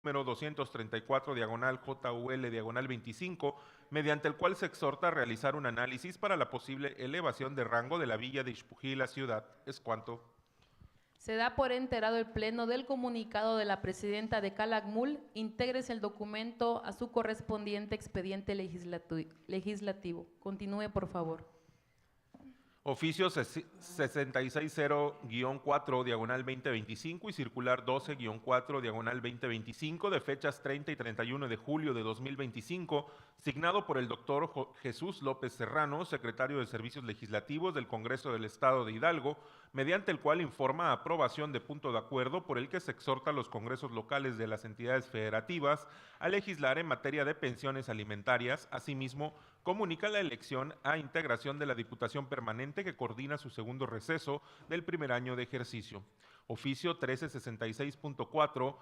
número 234, diagonal JUL, diagonal 25, mediante el cual se exhorta a realizar un análisis para la posible elevación de rango de la villa de Ixpují, la ciudad. Es cuanto. Se da por enterado el Pleno del comunicado de la presidenta de Calakmul. Intégrese el documento a su correspondiente expediente legislativo. Continúe, por favor. Oficio 660-4, diagonal 2025 y circular 12-4, diagonal 2025, de fechas 30 y 31 de julio de 2025, signado por el doctor Jesús López Serrano, secretario de Servicios Legislativos del Congreso del Estado de Hidalgo, mediante el cual informa aprobación de punto de acuerdo por el que se exhorta a los congresos locales de las entidades federativas a legislar en materia de pensiones alimentarias. Asimismo, comunica la elección a integración de la Diputación Permanente que coordina su segundo receso del primer año de ejercicio. Oficio 1366.4,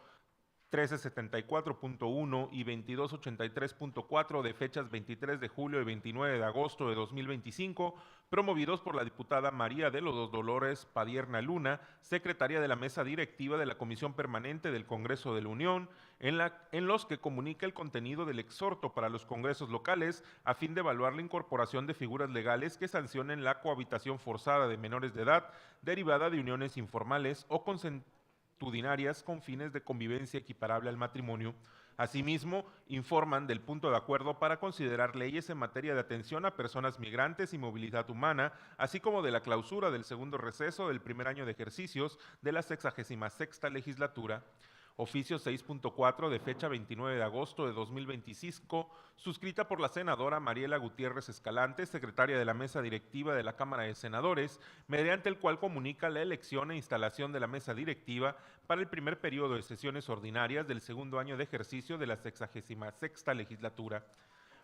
1374.1 y 2283.4 de fechas 23 de julio y 29 de agosto de 2025, promovidos por la diputada María de los Dolores Padierna Luna, secretaria de la mesa directiva de la Comisión Permanente del Congreso de la Unión, en los que comunica el contenido del exhorto para los congresos locales a fin de evaluar la incorporación de figuras legales que sancionen la cohabitación forzada de menores de edad derivada de uniones informales o consentudinarias con fines de convivencia equiparable al matrimonio. Asimismo, informan del punto de acuerdo para considerar leyes en materia de atención a personas migrantes y movilidad humana, así como de la clausura del segundo receso del primer año de ejercicios de la 66ª legislatura. Oficio 6.4 de fecha 29 de agosto de 2025, suscrita por la senadora Mariela Gutiérrez Escalante, secretaria de la mesa directiva de la Cámara de Senadores, mediante el cual comunica la elección e instalación de la mesa directiva para el primer periodo de sesiones ordinarias del segundo año de ejercicio de la 66ª legislatura.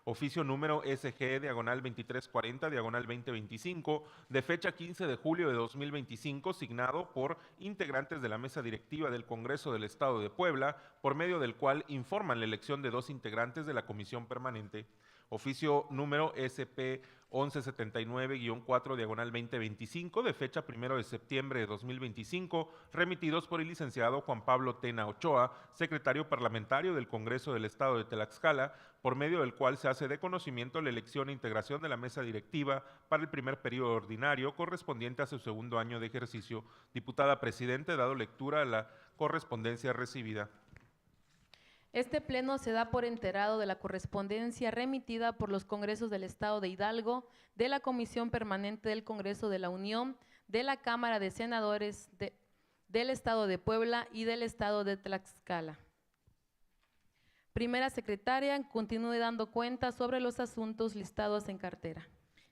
Oficio número SG, diagonal 2340, diagonal 2025, de fecha 15 de julio de 2025, signado por integrantes de la mesa directiva del Congreso del Estado de Puebla, por medio del cual informan la elección de 2 integrantes de la Comisión Permanente. Oficio número SP 1179-4, diagonal 2025, de fecha 1 de septiembre de 2025, remitidos por el licenciado Juan Pablo Tena Ochoa, secretario parlamentario del Congreso del Estado de Tlaxcala, por medio del cual se hace de conocimiento la elección e integración de la mesa directiva para el primer periodo ordinario correspondiente a su segundo año de ejercicio. Diputada Presidente, dado lectura a la correspondencia recibida. Este pleno se da por enterado de la correspondencia remitida por los congresos del Estado de Hidalgo, de la Comisión Permanente del Congreso de la Unión, de la Cámara de Senadores del Estado de Puebla y del Estado de Tlaxcala. Primera secretaria, continúe dando cuenta sobre los asuntos listados en cartera.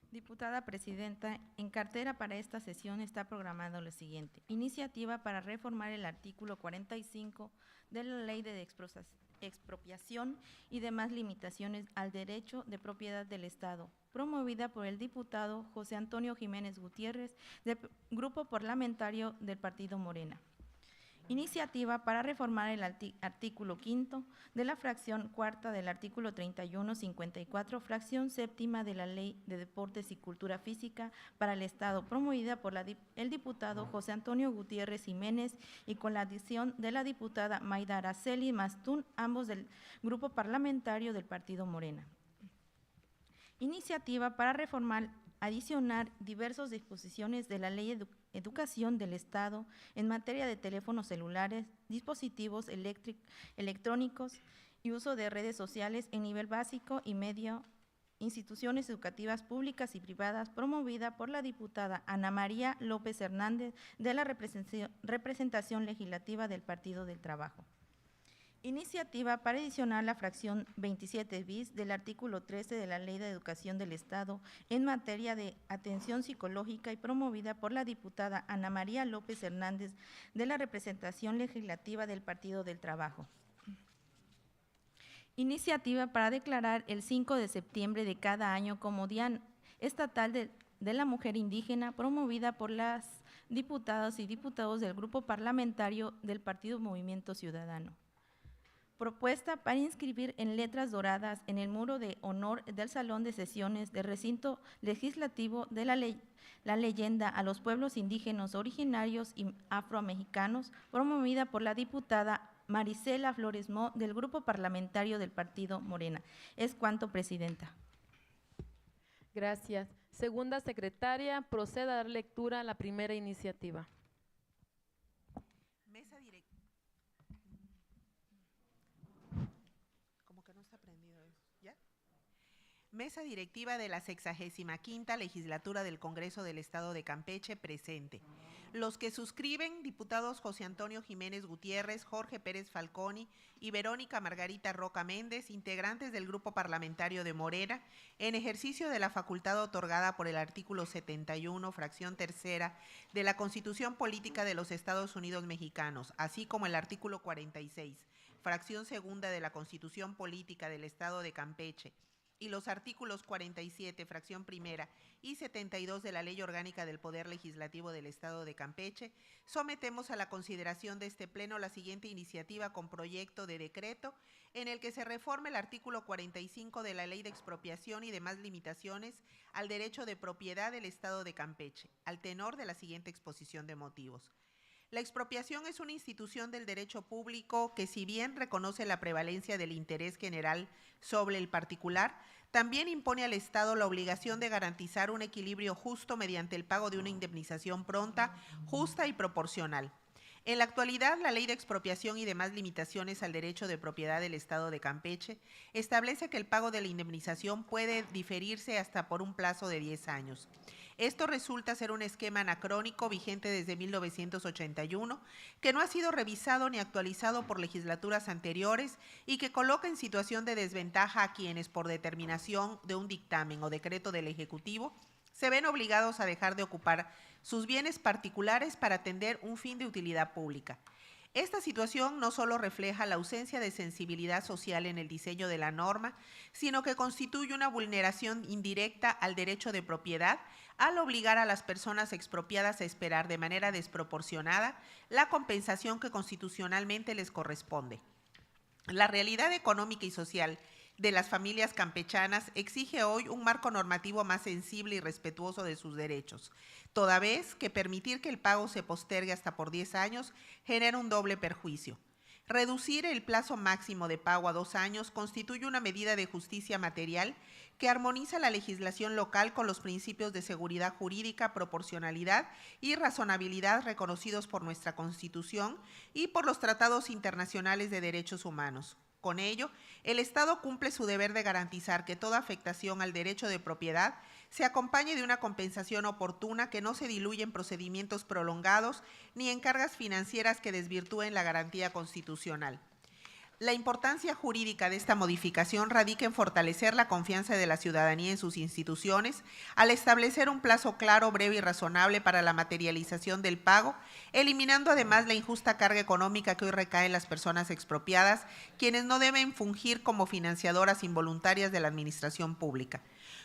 Diputada Presidenta, en cartera para esta sesión está programado lo siguiente: iniciativa para reformar el artículo 45 de la Ley de Expropiación y demás limitaciones al derecho de propiedad del Estado, promovida por el diputado José Antonio Jiménez Gutiérrez, del Grupo Parlamentario del Partido Morena. Iniciativa para reformar el artículo 5 de la fracción cuarta del artículo 3154, fracción séptima de la Ley de Deportes y Cultura Física para el Estado, promovida por el diputado José Antonio Gutiérrez Jiménez y con la adición de la diputada Mayda Araceli Mastún, ambos del Grupo Parlamentario del Partido Morena. Iniciativa para reformar, adicionar diversas disposiciones de la Ley de Educación del Estado en materia de teléfonos celulares, dispositivos electrónicos y uso de redes sociales en nivel básico y medio, instituciones educativas públicas y privadas, promovida por la diputada Ana María López Hernández de la representación legislativa del Partido del Trabajo. Iniciativa para adicionar la fracción 27 bis del artículo 13 de la Ley de Educación del Estado en materia de atención psicológica y promovida por la diputada Ana María López Hernández de la representación legislativa del Partido del Trabajo. Iniciativa para declarar el 5 de septiembre de cada año como Día Estatal de la Mujer Indígena, promovida por las diputadas y diputados del Grupo Parlamentario del Partido Movimiento Ciudadano. Propuesta para inscribir en letras doradas en el muro de honor del Salón de Sesiones del Recinto Legislativo de la leyenda a los pueblos indígenas originarios y afromexicanos, promovida por la diputada Marisela Flores Mo, del Grupo Parlamentario del Partido Morena. Es cuanto, presidenta. Gracias. Segunda secretaria, proceda a dar lectura a la primera iniciativa. Mesa directiva. Como que no está prendido eso, ¿ya? Mesa directiva de la 65ª Legislatura del Congreso del Estado de Campeche, presente. Los que suscriben, diputados José Antonio Jiménez Gutiérrez, Jorge Pérez Falconi y Verónica Margarita Roca Méndez, integrantes del Grupo Parlamentario de Morena, en ejercicio de la facultad otorgada por el artículo 71, fracción tercera, de la Constitución Política de los Estados Unidos Mexicanos, así como el artículo 46, fracción segunda de la Constitución Política del Estado de Campeche, y los artículos 47, fracción primera, y 72 de la Ley Orgánica del Poder Legislativo del Estado de Campeche, sometemos a la consideración de este Pleno la siguiente iniciativa con proyecto de decreto en el que se reforme el artículo 45 de la Ley de Expropiación y demás limitaciones al derecho de propiedad del Estado de Campeche, al tenor de la siguiente exposición de motivos. La expropiación es una institución del derecho público que, si bien reconoce la prevalencia del interés general sobre el particular, también impone al Estado la obligación de garantizar un equilibrio justo mediante el pago de una indemnización pronta, justa y proporcional. En la actualidad, la Ley de Expropiación y demás limitaciones al derecho de propiedad del Estado de Campeche establece que el pago de la indemnización puede diferirse hasta por un plazo de 10 años. Esto resulta ser un esquema anacrónico vigente desde 1981, que no ha sido revisado ni actualizado por legislaturas anteriores y que coloca en situación de desventaja a quienes, por determinación de un dictamen o decreto del Ejecutivo, se ven obligados a dejar de ocupar sus bienes particulares para atender un fin de utilidad pública. Esta situación no solo refleja la ausencia de sensibilidad social en el diseño de la norma, sino que constituye una vulneración indirecta al derecho de propiedad al obligar a las personas expropiadas a esperar de manera desproporcionada la compensación que constitucionalmente les corresponde. La realidad económica y social de las familias campechanas exige hoy un marco normativo más sensible y respetuoso de sus derechos, toda vez que permitir que el pago se postergue hasta por 10 años genera un doble perjuicio. Reducir el plazo máximo de pago a 2 años constituye una medida de justicia material que armoniza la legislación local con los principios de seguridad jurídica, proporcionalidad y razonabilidad reconocidos por nuestra Constitución y por los tratados internacionales de derechos humanos. Con ello, el Estado cumple su deber de garantizar que toda afectación al derecho de propiedad se acompañe de una compensación oportuna que no se diluya en procedimientos prolongados ni en cargas financieras que desvirtúen la garantía constitucional. La importancia jurídica de esta modificación radica en fortalecer la confianza de la ciudadanía en sus instituciones al establecer un plazo claro, breve y razonable para la materialización del pago, eliminando además la injusta carga económica que hoy recae en las personas expropiadas, quienes no deben fungir como financiadoras involuntarias de la administración pública.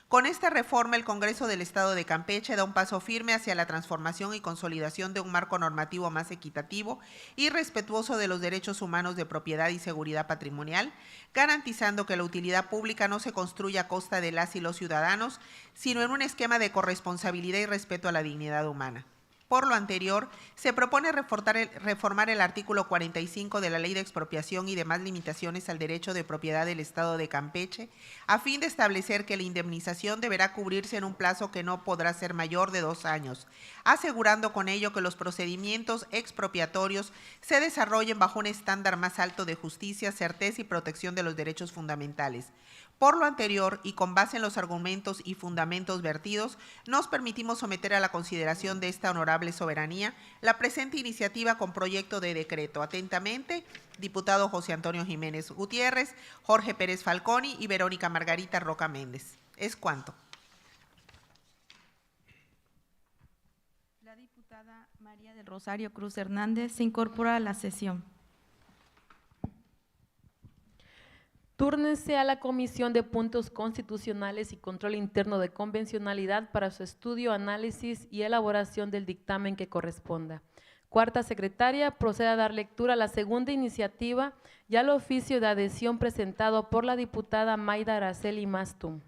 Con esta reforma, el Congreso del Estado de Campeche da un paso firme hacia la transformación y consolidación de un marco normativo más equitativo y respetuoso de los derechos humanos de propiedad y seguridad patrimonial, garantizando que la utilidad pública no se construya a costa de las y los ciudadanos, sino en un esquema de corresponsabilidad y respeto a la dignidad humana. Por lo anterior, se propone reformar el artículo 45 de la Ley de Expropiación y demás limitaciones al derecho de propiedad del Estado de Campeche, a fin de establecer que la indemnización deberá cubrirse en un plazo que no podrá ser mayor de 2 años, asegurando con ello que los procedimientos expropiatorios se desarrollen bajo un estándar más alto de justicia, certeza y protección de los derechos fundamentales. Por lo anterior, y con base en los argumentos y fundamentos vertidos, nos permitimos someter a la consideración de esta honorable soberanía la presente iniciativa con proyecto de decreto. Atentamente, diputado José Antonio Jiménez Gutiérrez, Jorge Pérez Falconi y Verónica Margarita Roca Méndez. Es cuanto. La diputada María del Rosario Cruz Hernández se incorpora a la sesión. Túrnese a la Comisión de Puntos Constitucionales y Control Interno de Convencionalidad para su estudio, análisis y elaboración del dictamen que corresponda. Cuarta secretaria, proceda a dar lectura a la segunda iniciativa y al oficio de adhesión presentado por la diputada Mayda Araceli Mastum.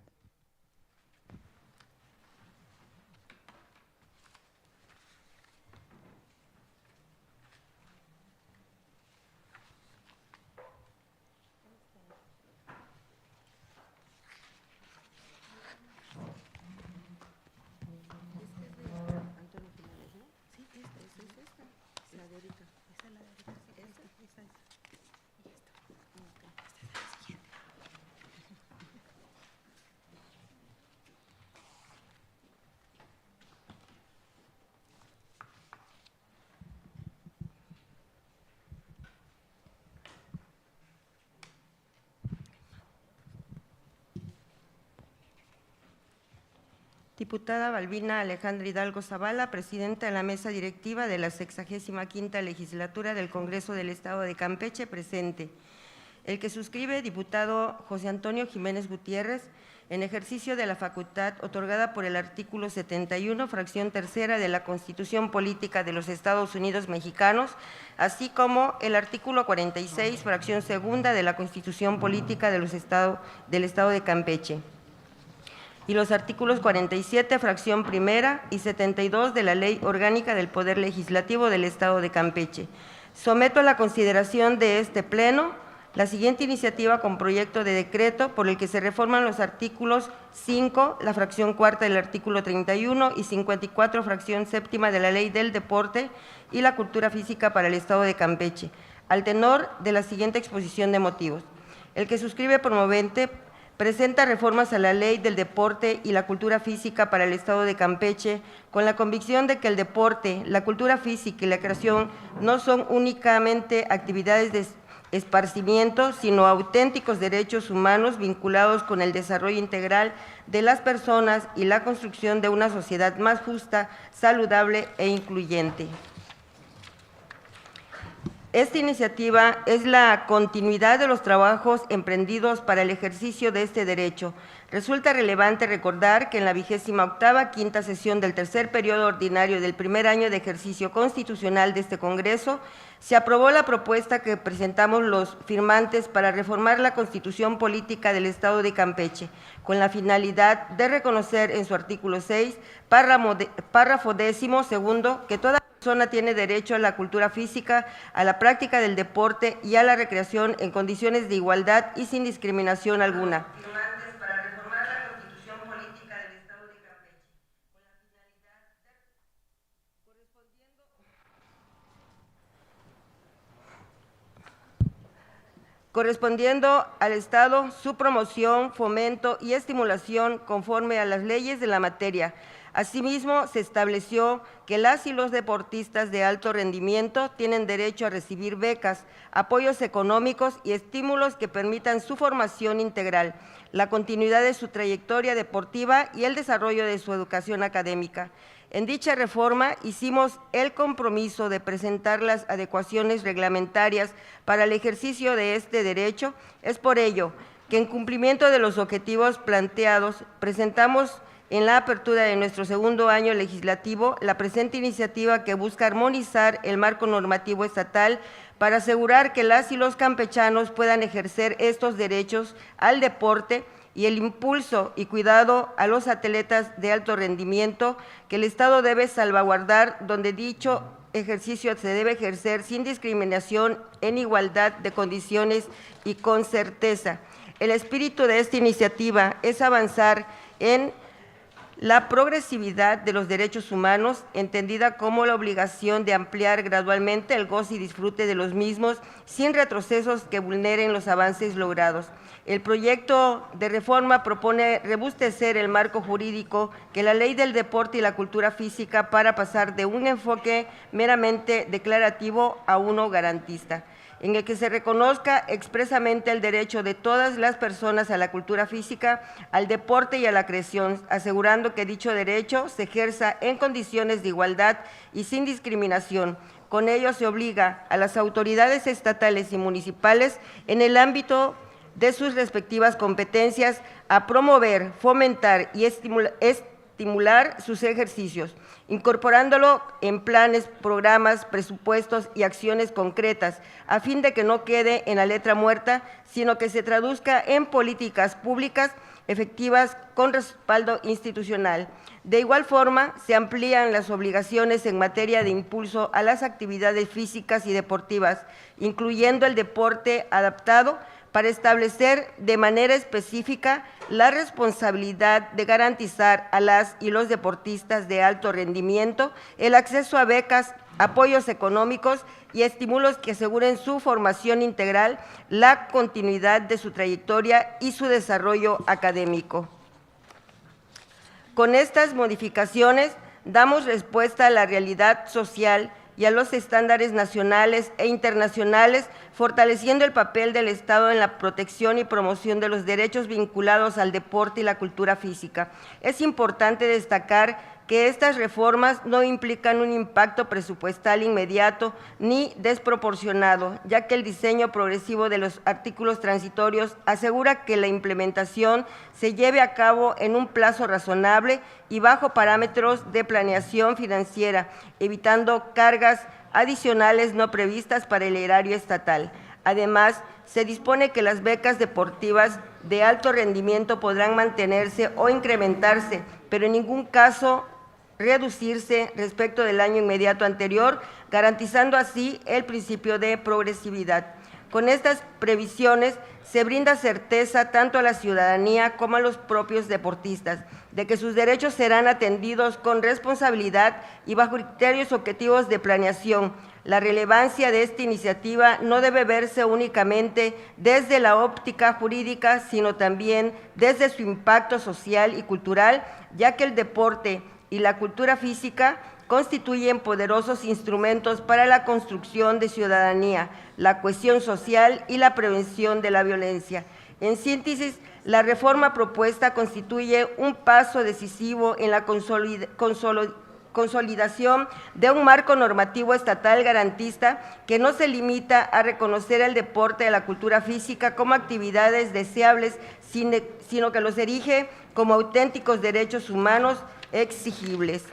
Diputada Balbina Alejandra Hidalgo Zavala, presidenta de la mesa directiva de la 65ª legislatura del Congreso del Estado de Campeche, presente. El que suscribe, diputado José Antonio Jiménez Gutiérrez, en ejercicio de la facultad otorgada por el artículo 71, fracción tercera de la Constitución Política de los Estados Unidos Mexicanos, así como el artículo 46, fracción segunda de la Constitución Política del Estado de Campeche, y los artículos 47, fracción primera, y 72 de la Ley Orgánica del Poder Legislativo del Estado de Campeche. Someto a la consideración de este Pleno la siguiente iniciativa con proyecto de decreto por el que se reforman los artículos 5, la fracción cuarta del artículo 31 y 54, fracción séptima de la Ley del Deporte y la Cultura Física para el Estado de Campeche, al tenor de la siguiente exposición de motivos. El que suscribe promovente presenta reformas a la Ley del Deporte y la Cultura Física para el Estado de Campeche, con la convicción de que el deporte, la cultura física y la creación no son únicamente actividades de esparcimiento, sino auténticos derechos humanos vinculados con el desarrollo integral de las personas y la construcción de una sociedad más justa, saludable e incluyente. Esta iniciativa es la continuidad de los trabajos emprendidos para el ejercicio de este derecho. Resulta relevante recordar que en la 28ª quinta sesión del tercer periodo ordinario del primer año de ejercicio constitucional de este Congreso, se aprobó la propuesta que presentamos los firmantes para reformar la Constitución Política del Estado de Campeche, con la finalidad de reconocer en su artículo 6, párrafo 12º, que toda persona tiene derecho a la cultura física, a la práctica del deporte y a la recreación en condiciones de igualdad y sin discriminación alguna. Correspondiendo al Estado su promoción, fomento y estimulación conforme a las leyes de la materia. Asimismo, se estableció que las y los deportistas de alto rendimiento tienen derecho a recibir becas, apoyos económicos y estímulos que permitan su formación integral, la continuidad de su trayectoria deportiva y el desarrollo de su educación académica. En dicha reforma hicimos el compromiso de presentar las adecuaciones reglamentarias para el ejercicio de este derecho. Es por ello que, en cumplimiento de los objetivos planteados, presentamos en la apertura de nuestro segundo año legislativo la presente iniciativa que busca armonizar el marco normativo estatal para asegurar que las y los campechanos puedan ejercer estos derechos al deporte y el impulso y cuidado a los atletas de alto rendimiento que el Estado debe salvaguardar, donde dicho ejercicio se debe ejercer sin discriminación, en igualdad de condiciones y con certeza. El espíritu de esta iniciativa es avanzar en la progresividad de los derechos humanos, entendida como la obligación de ampliar gradualmente el goce y disfrute de los mismos, sin retrocesos que vulneren los avances logrados. El proyecto de reforma propone robustecer el marco jurídico que la Ley del Deporte y la Cultura Física para pasar de un enfoque meramente declarativo a uno garantista, en el que se reconozca expresamente el derecho de todas las personas a la cultura física, al deporte y a la creación, asegurando que dicho derecho se ejerza en condiciones de igualdad y sin discriminación. Con ello se obliga a las autoridades estatales y municipales, en el ámbito de sus respectivas competencias, a promover, fomentar y estimular sus ejercicios, incorporándolo en planes, programas, presupuestos y acciones concretas, a fin de que no quede en la letra muerta, sino que se traduzca en políticas públicas efectivas con respaldo institucional. De igual forma, se amplían las obligaciones en materia de impulso a las actividades físicas y deportivas, incluyendo el deporte adaptado, para establecer de manera específica la responsabilidad de garantizar a las y los deportistas de alto rendimiento el acceso a becas, apoyos económicos y estímulos que aseguren su formación integral, la continuidad de su trayectoria y su desarrollo académico. Con estas modificaciones damos respuesta a la realidad social y a los estándares nacionales e internacionales, fortaleciendo el papel del Estado en la protección y promoción de los derechos vinculados al deporte y la cultura física. Es importante destacar que estas reformas no implican un impacto presupuestal inmediato ni desproporcionado, ya que el diseño progresivo de los artículos transitorios asegura que la implementación se lleve a cabo en un plazo razonable y bajo parámetros de planeación financiera, evitando cargas adicionales no previstas para el erario estatal. Además, se dispone que las becas deportivas de alto rendimiento podrán mantenerse o incrementarse, pero en ningún caso reducirse respecto del año inmediato anterior, garantizando así el principio de progresividad. Con estas previsiones se brinda certeza tanto a la ciudadanía como a los propios deportistas de que sus derechos serán atendidos con responsabilidad y bajo criterios objetivos de planeación. La relevancia de esta iniciativa no debe verse únicamente desde la óptica jurídica, sino también desde su impacto social y cultural, ya que el deporte y la cultura física constituyen poderosos instrumentos para la construcción de ciudadanía, la cohesión social y la prevención de la violencia. En síntesis, la reforma propuesta constituye un paso decisivo en la consolidación de un marco normativo estatal garantista que no se limita a reconocer el deporte y la cultura física como actividades deseables, sino que los erige como auténticos derechos humanos exigibles.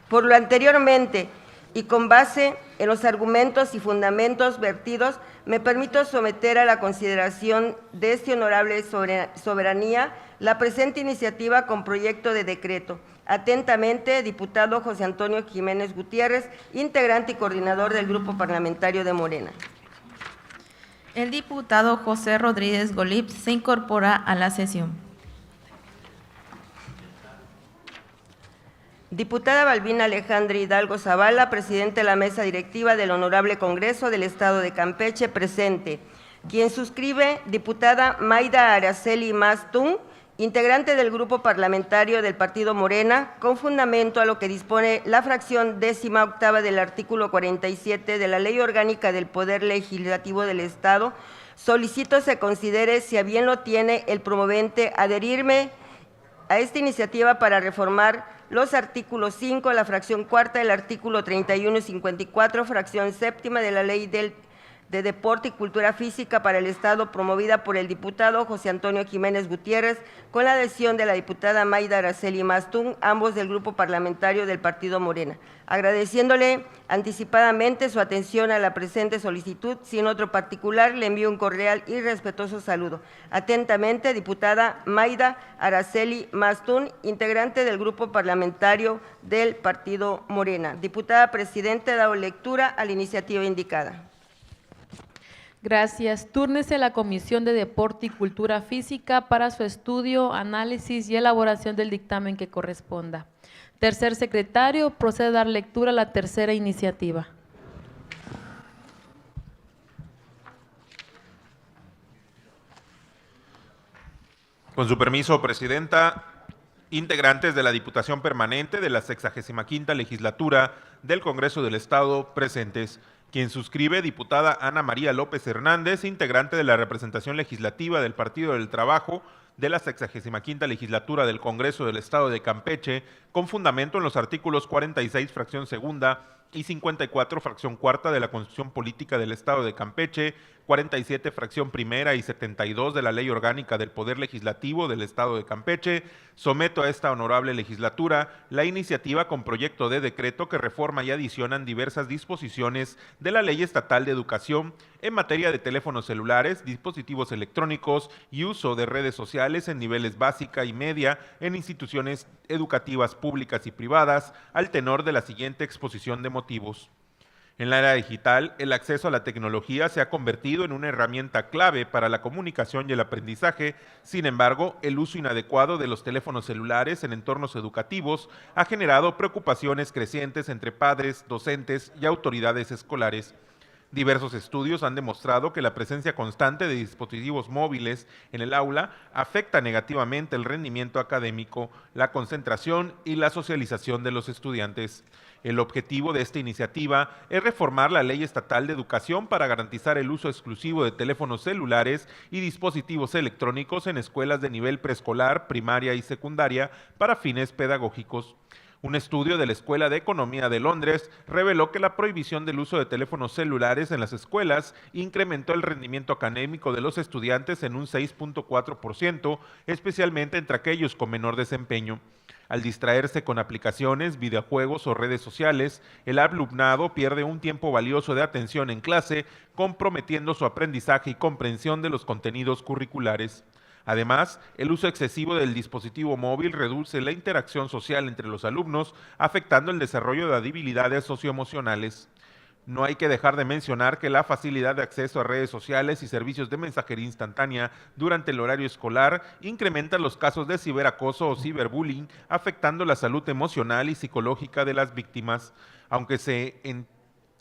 Por lo anteriormente y con base en los argumentos y fundamentos vertidos, me permito someter a la consideración de este honorable soberanía la presente iniciativa con proyecto de decreto. Atentamente, diputado José Antonio Jiménez Gutiérrez, integrante y coordinador del Grupo Parlamentario de Morena. El diputado José Rodríguez Golib se incorpora a la sesión. Diputada Balbina Alejandra Hidalgo Zavala, presidente de la mesa directiva del Honorable Congreso del Estado de Campeche, presente. Quien suscribe, diputada Mayda Araceli Mastún, integrante del Grupo Parlamentario del Partido Morena, con fundamento a lo que dispone la fracción 18ª del artículo 47 de la Ley Orgánica del Poder Legislativo del Estado, solicito se considere, si a bien lo tiene el promovente, adherirme a esta iniciativa para reformar los artículos 5, la fracción cuarta del artículo 31 y 54, fracción séptima de la Ley de Deporte y Cultura Física para el Estado, promovida por el diputado José Antonio Jiménez Gutiérrez, con la adhesión de la diputada Mayda Araceli Mastún, ambos del Grupo Parlamentario del Partido Morena. Agradeciéndole anticipadamente su atención a la presente solicitud, sin otro particular, le envío un cordial y respetuoso saludo. Atentamente, diputada Mayda Araceli Mastún, integrante del Grupo Parlamentario del Partido Morena. Diputada presidente, dado lectura a la iniciativa indicada. Gracias. Túrnese la Comisión de Deporte y Cultura Física para su estudio, análisis y elaboración del dictamen que corresponda. Tercer secretario, procede a dar lectura a la tercera iniciativa. Con su permiso, presidenta, integrantes de la Diputación Permanente de la 65ª Legislatura del Congreso del Estado presentes. Quien suscribe, diputada Ana María López Hernández, integrante de la representación legislativa del Partido del Trabajo de la 65ª Legislatura del Congreso del Estado de Campeche, con fundamento en los artículos 46, fracción segunda, y 54, fracción cuarta de la Constitución Política del Estado de Campeche, 47, fracción primera y 72 de la Ley Orgánica del Poder Legislativo del Estado de Campeche, someto a esta honorable legislatura la iniciativa con proyecto de decreto que reforma y adicionan diversas disposiciones de la Ley Estatal de Educación en materia de teléfonos celulares, dispositivos electrónicos y uso de redes sociales en niveles básica y media en instituciones educativas públicas y privadas, al tenor de la siguiente exposición de motivos. En la era digital, el acceso a la tecnología se ha convertido en una herramienta clave para la comunicación y el aprendizaje. Sin embargo, el uso inadecuado de los teléfonos celulares en entornos educativos ha generado preocupaciones crecientes entre padres, docentes y autoridades escolares. Diversos estudios han demostrado que la presencia constante de dispositivos móviles en el aula afecta negativamente el rendimiento académico, la concentración y la socialización de los estudiantes. El objetivo de esta iniciativa es reformar la Ley Estatal de Educación para garantizar el uso exclusivo de teléfonos celulares y dispositivos electrónicos en escuelas de nivel preescolar, primaria y secundaria para fines pedagógicos. Un estudio de la Escuela de Economía de Londres reveló que la prohibición del uso de teléfonos celulares en las escuelas incrementó el rendimiento académico de los estudiantes en un 6.4%, especialmente entre aquellos con menor desempeño. Al distraerse con aplicaciones, videojuegos o redes sociales, el alumnado pierde un tiempo valioso de atención en clase, comprometiendo su aprendizaje y comprensión de los contenidos curriculares. Además, el uso excesivo del dispositivo móvil reduce la interacción social entre los alumnos, afectando el desarrollo de habilidades socioemocionales. No hay que dejar de mencionar que la facilidad de acceso a redes sociales y servicios de mensajería instantánea durante el horario escolar incrementa los casos de ciberacoso o ciberbullying, afectando la salud emocional y psicológica de las víctimas. Aunque se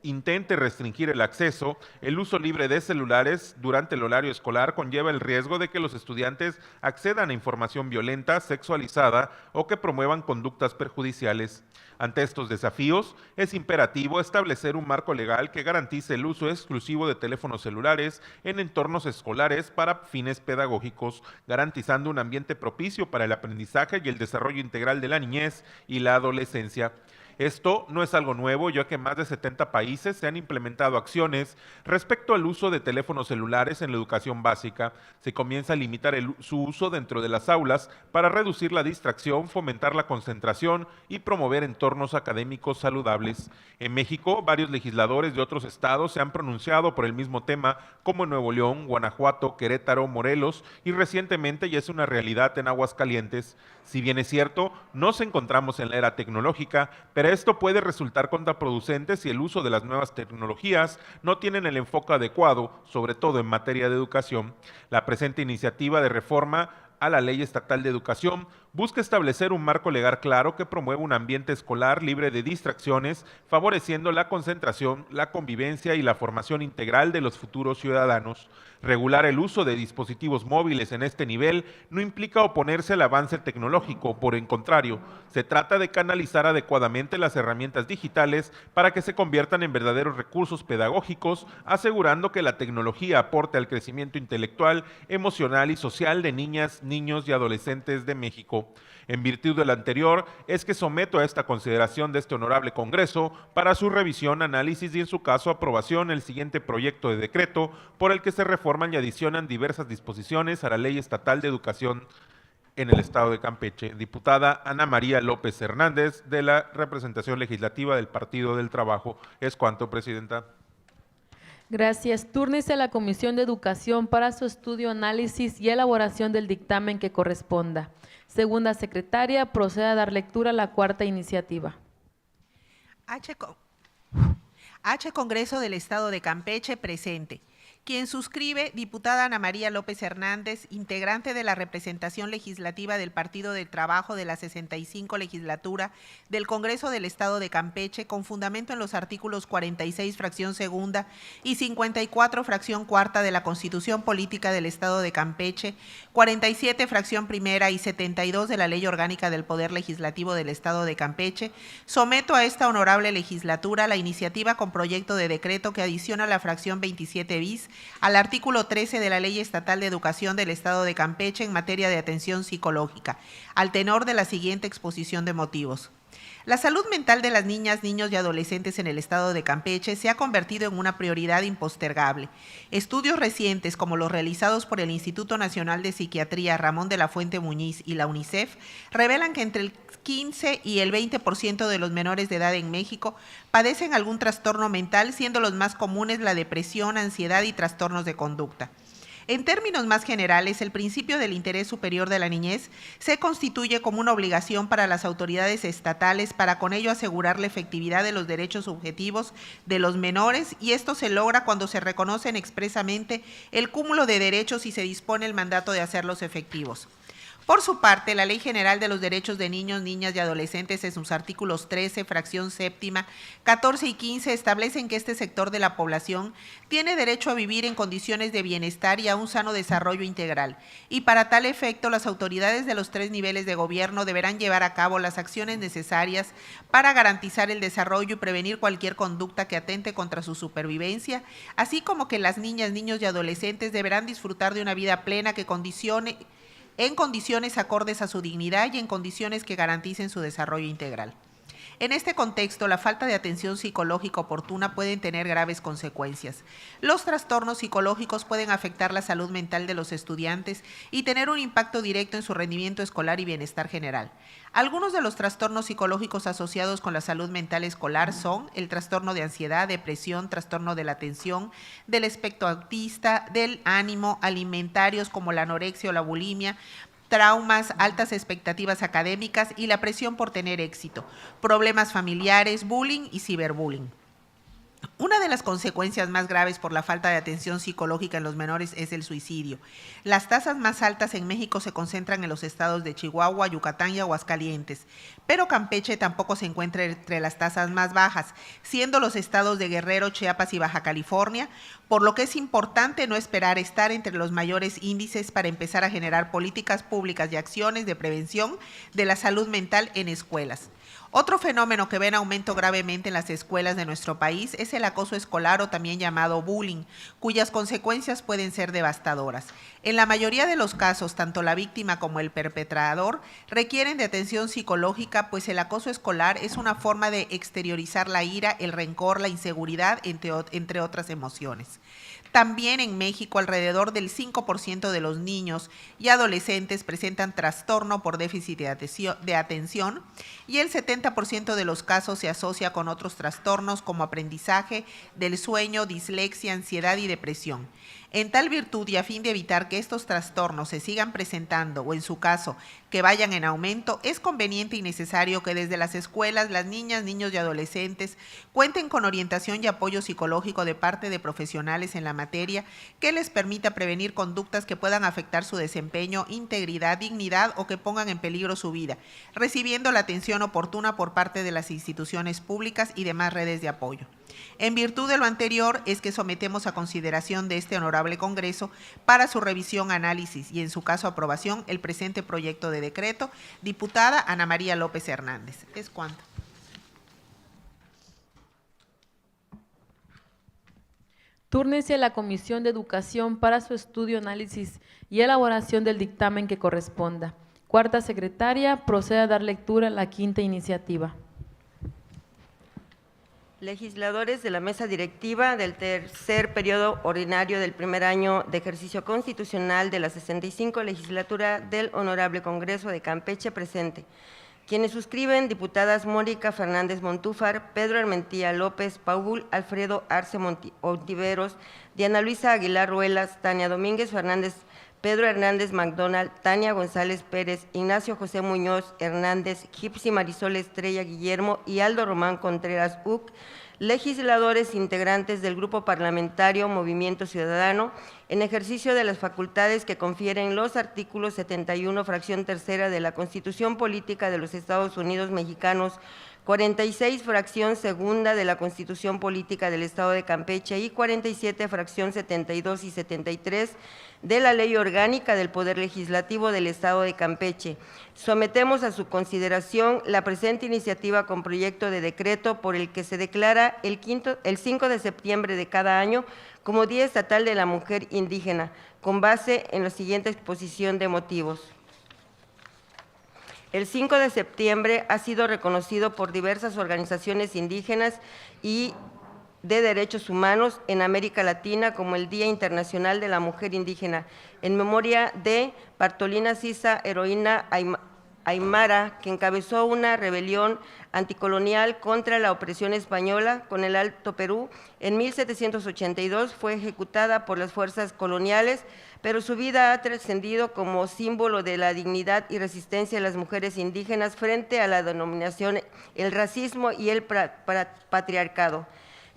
intente restringir el acceso, el uso libre de celulares durante el horario escolar conlleva el riesgo de que los estudiantes accedan a información violenta, sexualizada o que promuevan conductas perjudiciales. Ante estos desafíos, es imperativo establecer un marco legal que garantice el uso exclusivo de teléfonos celulares en entornos escolares para fines pedagógicos, garantizando un ambiente propicio para el aprendizaje y el desarrollo integral de la niñez y la adolescencia. Esto no es algo nuevo, ya que en más de 70 países se han implementado acciones respecto al uso de teléfonos celulares en la educación básica. Se comienza a limitar su uso dentro de las aulas para reducir la distracción, fomentar la concentración y promover entornos académicos saludables. En México, varios legisladores de otros estados se han pronunciado por el mismo tema, como en Nuevo León, Guanajuato, Querétaro, Morelos y recientemente ya es una realidad en Aguascalientes. Si bien es cierto, nos encontramos en la era tecnológica, pero esto puede resultar contraproducente si el uso de las nuevas tecnologías no tienen el enfoque adecuado, sobre todo en materia de educación. La presente iniciativa de reforma a la Ley Estatal de Educación busca establecer un marco legal claro que promueva un ambiente escolar libre de distracciones, favoreciendo la concentración, la convivencia y la formación integral de los futuros ciudadanos. Regular el uso de dispositivos móviles en este nivel no implica oponerse al avance tecnológico, por el contrario, se trata de canalizar adecuadamente las herramientas digitales para que se conviertan en verdaderos recursos pedagógicos, asegurando que la tecnología aporte al crecimiento intelectual, emocional y social de niñas, niños y adolescentes de México. En virtud de lo anterior, es que someto a esta consideración de este honorable Congreso para su revisión, análisis y en su caso aprobación el siguiente proyecto de decreto por el que se reforman y adicionan diversas disposiciones a la Ley Estatal de Educación en el Estado de Campeche. Diputada Ana María López Hernández, de la representación legislativa del Partido del Trabajo. Es cuanto, Presidenta. Gracias. Túrnese a la Comisión de Educación para su estudio, análisis y elaboración del dictamen que corresponda. Segunda secretaria, proceda a dar lectura a la cuarta iniciativa. H. Congreso del Estado de Campeche, presente. Quien suscribe, diputada Ana María López Hernández, integrante de la representación legislativa del Partido del Trabajo de la 65 legislatura del Congreso del Estado de Campeche, con fundamento en los artículos 46, fracción segunda, y 54, fracción cuarta de la Constitución Política del Estado de Campeche, 47, fracción primera y 72 de la Ley Orgánica del Poder Legislativo del Estado de Campeche, someto a esta honorable legislatura la iniciativa con proyecto de decreto que adiciona la fracción 27 bis al artículo 13 de la Ley Estatal de Educación del Estado de Campeche en materia de atención psicológica, al tenor de la siguiente exposición de motivos. La salud mental de las niñas, niños y adolescentes en el Estado de Campeche se ha convertido en una prioridad impostergable. Estudios recientes, como los realizados por el Instituto Nacional de Psiquiatría Ramón de la Fuente Muñiz y la UNICEF, revelan que entre el 15 y el 20% de los menores de edad en México padecen algún trastorno mental, siendo los más comunes la depresión, ansiedad y trastornos de conducta. En términos más generales, el principio del interés superior de la niñez se constituye como una obligación para las autoridades estatales para con ello asegurar la efectividad de los derechos subjetivos de los menores, y esto se logra cuando se reconocen expresamente el cúmulo de derechos y se dispone el mandato de hacerlos efectivos. Por su parte, la Ley General de los Derechos de Niños, Niñas y Adolescentes en sus artículos 13, fracción séptima, 14 y 15 establecen que este sector de la población tiene derecho a vivir en condiciones de bienestar y a un sano desarrollo integral. Y para tal efecto, las autoridades de los 3 niveles de gobierno deberán llevar a cabo las acciones necesarias para garantizar el desarrollo y prevenir cualquier conducta que atente contra su supervivencia, así como que las niñas, niños y adolescentes deberán disfrutar de una vida plena que en condiciones acordes a su dignidad y en condiciones que garanticen su desarrollo integral. En este contexto, la falta de atención psicológica oportuna pueden tener graves consecuencias. Los trastornos psicológicos pueden afectar la salud mental de los estudiantes y tener un impacto directo en su rendimiento escolar y bienestar general. Algunos de los trastornos psicológicos asociados con la salud mental escolar son el trastorno de ansiedad, depresión, trastorno de la atención, del espectro autista, del ánimo, alimentarios como la anorexia o la bulimia, traumas, altas expectativas académicas y la presión por tener éxito, problemas familiares, bullying y ciberbullying. Una de las consecuencias más graves por la falta de atención psicológica en los menores es el suicidio. Las tasas más altas en México se concentran en los estados de Chihuahua, Yucatán y Aguascalientes, pero Campeche tampoco se encuentra entre las tasas más bajas, siendo los estados de Guerrero, Chiapas y Baja California, por lo que es importante no esperar estar entre los mayores índices para empezar a generar políticas públicas y acciones de prevención de la salud mental en escuelas. Otro fenómeno que ve en aumento gravemente en las escuelas de nuestro país es el acoso escolar o también llamado bullying, cuyas consecuencias pueden ser devastadoras. En la mayoría de los casos, tanto la víctima como el perpetrador requieren de atención psicológica, pues el acoso escolar es una forma de exteriorizar la ira, el rencor, la inseguridad, entre otras emociones. También en México, alrededor del 5% de los niños y adolescentes presentan trastorno por déficit de atención y el 70% de los casos se asocia con otros trastornos como aprendizaje del sueño, dislexia, ansiedad y depresión. En tal virtud y a fin de evitar que estos trastornos se sigan presentando o en su caso que vayan en aumento, es conveniente y necesario que desde las escuelas las niñas, niños y adolescentes cuenten con orientación y apoyo psicológico de parte de profesionales en la materia que les permita prevenir conductas que puedan afectar su desempeño, integridad, dignidad o que pongan en peligro su vida, recibiendo la atención oportuna por parte de las instituciones públicas y demás redes de apoyo. En virtud de lo anterior es que sometemos a consideración de este honorable Congreso para su revisión, análisis y en su caso aprobación el presente proyecto de decreto. Diputada Ana María López Hernández. Es cuanto. Túrnese a la Comisión de Educación para su estudio, análisis y elaboración del dictamen que corresponda. Cuarta secretaria, procede a dar lectura a la quinta iniciativa. Legisladores de la mesa directiva del tercer periodo ordinario del primer año de ejercicio constitucional de la 65 legislatura del Honorable Congreso de Campeche presente. Quienes suscriben: diputadas Mónica Fernández Montúfar, Pedro Armentía López, Paul Alfredo Arce Ontiveros, Diana Luisa Aguilar Ruelas, Tania Domínguez Fernández, Pedro Hernández McDonald, Tania González Pérez, Ignacio José Muñoz Hernández, Gipsy Marisol Estrella Guillermo y Aldo Román Contreras Uc, legisladores integrantes del Grupo Parlamentario Movimiento Ciudadano, en ejercicio de las facultades que confieren los artículos 71, fracción tercera de la Constitución Política de los Estados Unidos Mexicanos, 46, fracción segunda de la Constitución Política del Estado de Campeche y 47, fracción 72 y 73 de la Ley Orgánica del Poder Legislativo del Estado de Campeche. Sometemos a su consideración la presente iniciativa con proyecto de decreto por el que se declara el 5 de septiembre de cada año como Día Estatal de la Mujer Indígena, con base en la siguiente exposición de motivos. El 5 de septiembre ha sido reconocido por diversas organizaciones indígenas y de Derechos Humanos en América Latina como el Día Internacional de la Mujer Indígena, en memoria de Bartolina Sisa, heroína aymara, que encabezó una rebelión anticolonial contra la opresión española con el Alto Perú. En 1782 fue ejecutada por las fuerzas coloniales, pero su vida ha trascendido como símbolo de la dignidad y resistencia de las mujeres indígenas frente a la denominación, el racismo y el patriarcado.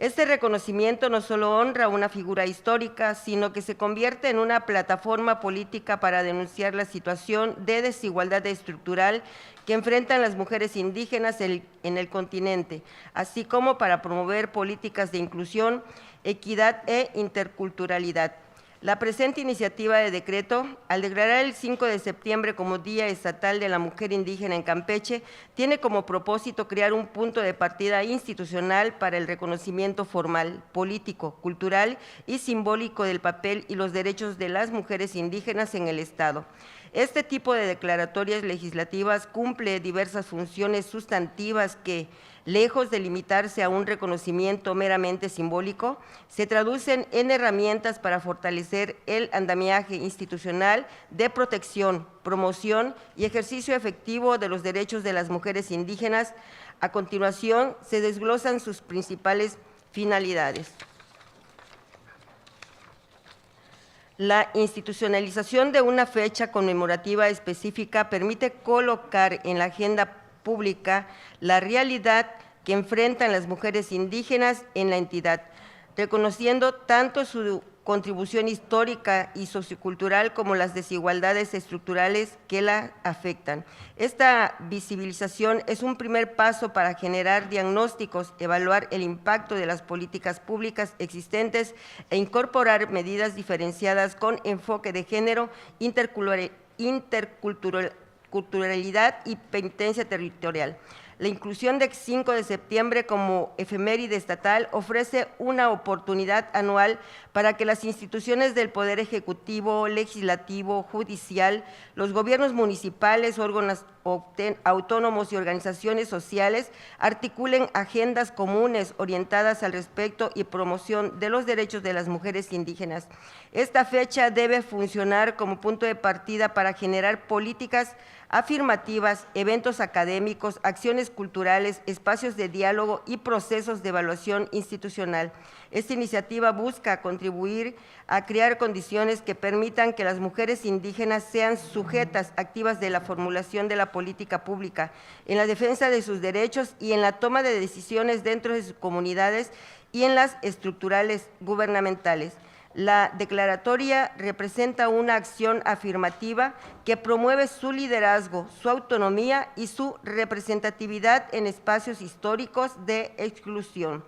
Este reconocimiento no solo honra una figura histórica, sino que se convierte en una plataforma política para denunciar la situación de desigualdad estructural que enfrentan las mujeres indígenas en el continente, así como para promover políticas de inclusión, equidad e interculturalidad. La presente iniciativa de decreto, al declarar el 5 de septiembre como Día Estatal de la Mujer Indígena en Campeche, tiene como propósito crear un punto de partida institucional para el reconocimiento formal, político, cultural y simbólico del papel y los derechos de las mujeres indígenas en el Estado. Este tipo de declaratorias legislativas cumple diversas funciones sustantivas que, lejos de limitarse a un reconocimiento meramente simbólico, se traducen en herramientas para fortalecer el andamiaje institucional de protección, promoción y ejercicio efectivo de los derechos de las mujeres indígenas. A continuación, se desglosan sus principales finalidades. La institucionalización de una fecha conmemorativa específica permite colocar en la agenda pública la realidad que enfrentan las mujeres indígenas en la entidad, reconociendo tanto su contribución histórica y sociocultural como las desigualdades estructurales que la afectan. Esta visibilización es un primer paso para generar diagnósticos, evaluar el impacto de las políticas públicas existentes e incorporar medidas diferenciadas con enfoque de género, interculturalidad y penitencia territorial. La inclusión del 5 de septiembre como efeméride estatal ofrece una oportunidad anual para que las instituciones del Poder Ejecutivo, Legislativo, Judicial, los gobiernos municipales, órganos autónomos y organizaciones sociales articulen agendas comunes orientadas al respeto y promoción de los derechos de las mujeres indígenas. Esta fecha debe funcionar como punto de partida para generar políticas afirmativas, eventos académicos, acciones culturales, espacios de diálogo y procesos de evaluación institucional. Esta iniciativa busca contribuir a crear condiciones que permitan que las mujeres indígenas sean sujetas activas de la formulación de la política pública, en la defensa de sus derechos y en la toma de decisiones dentro de sus comunidades y en las estructurales gubernamentales. La declaratoria representa una acción afirmativa que promueve su liderazgo, su autonomía y su representatividad en espacios históricos de exclusión.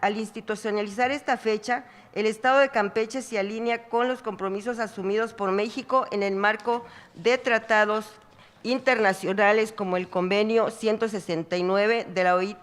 Al institucionalizar esta fecha, el Estado de Campeche se alinea con los compromisos asumidos por México en el marco de tratados internacionales como el Convenio 169 de la OIT,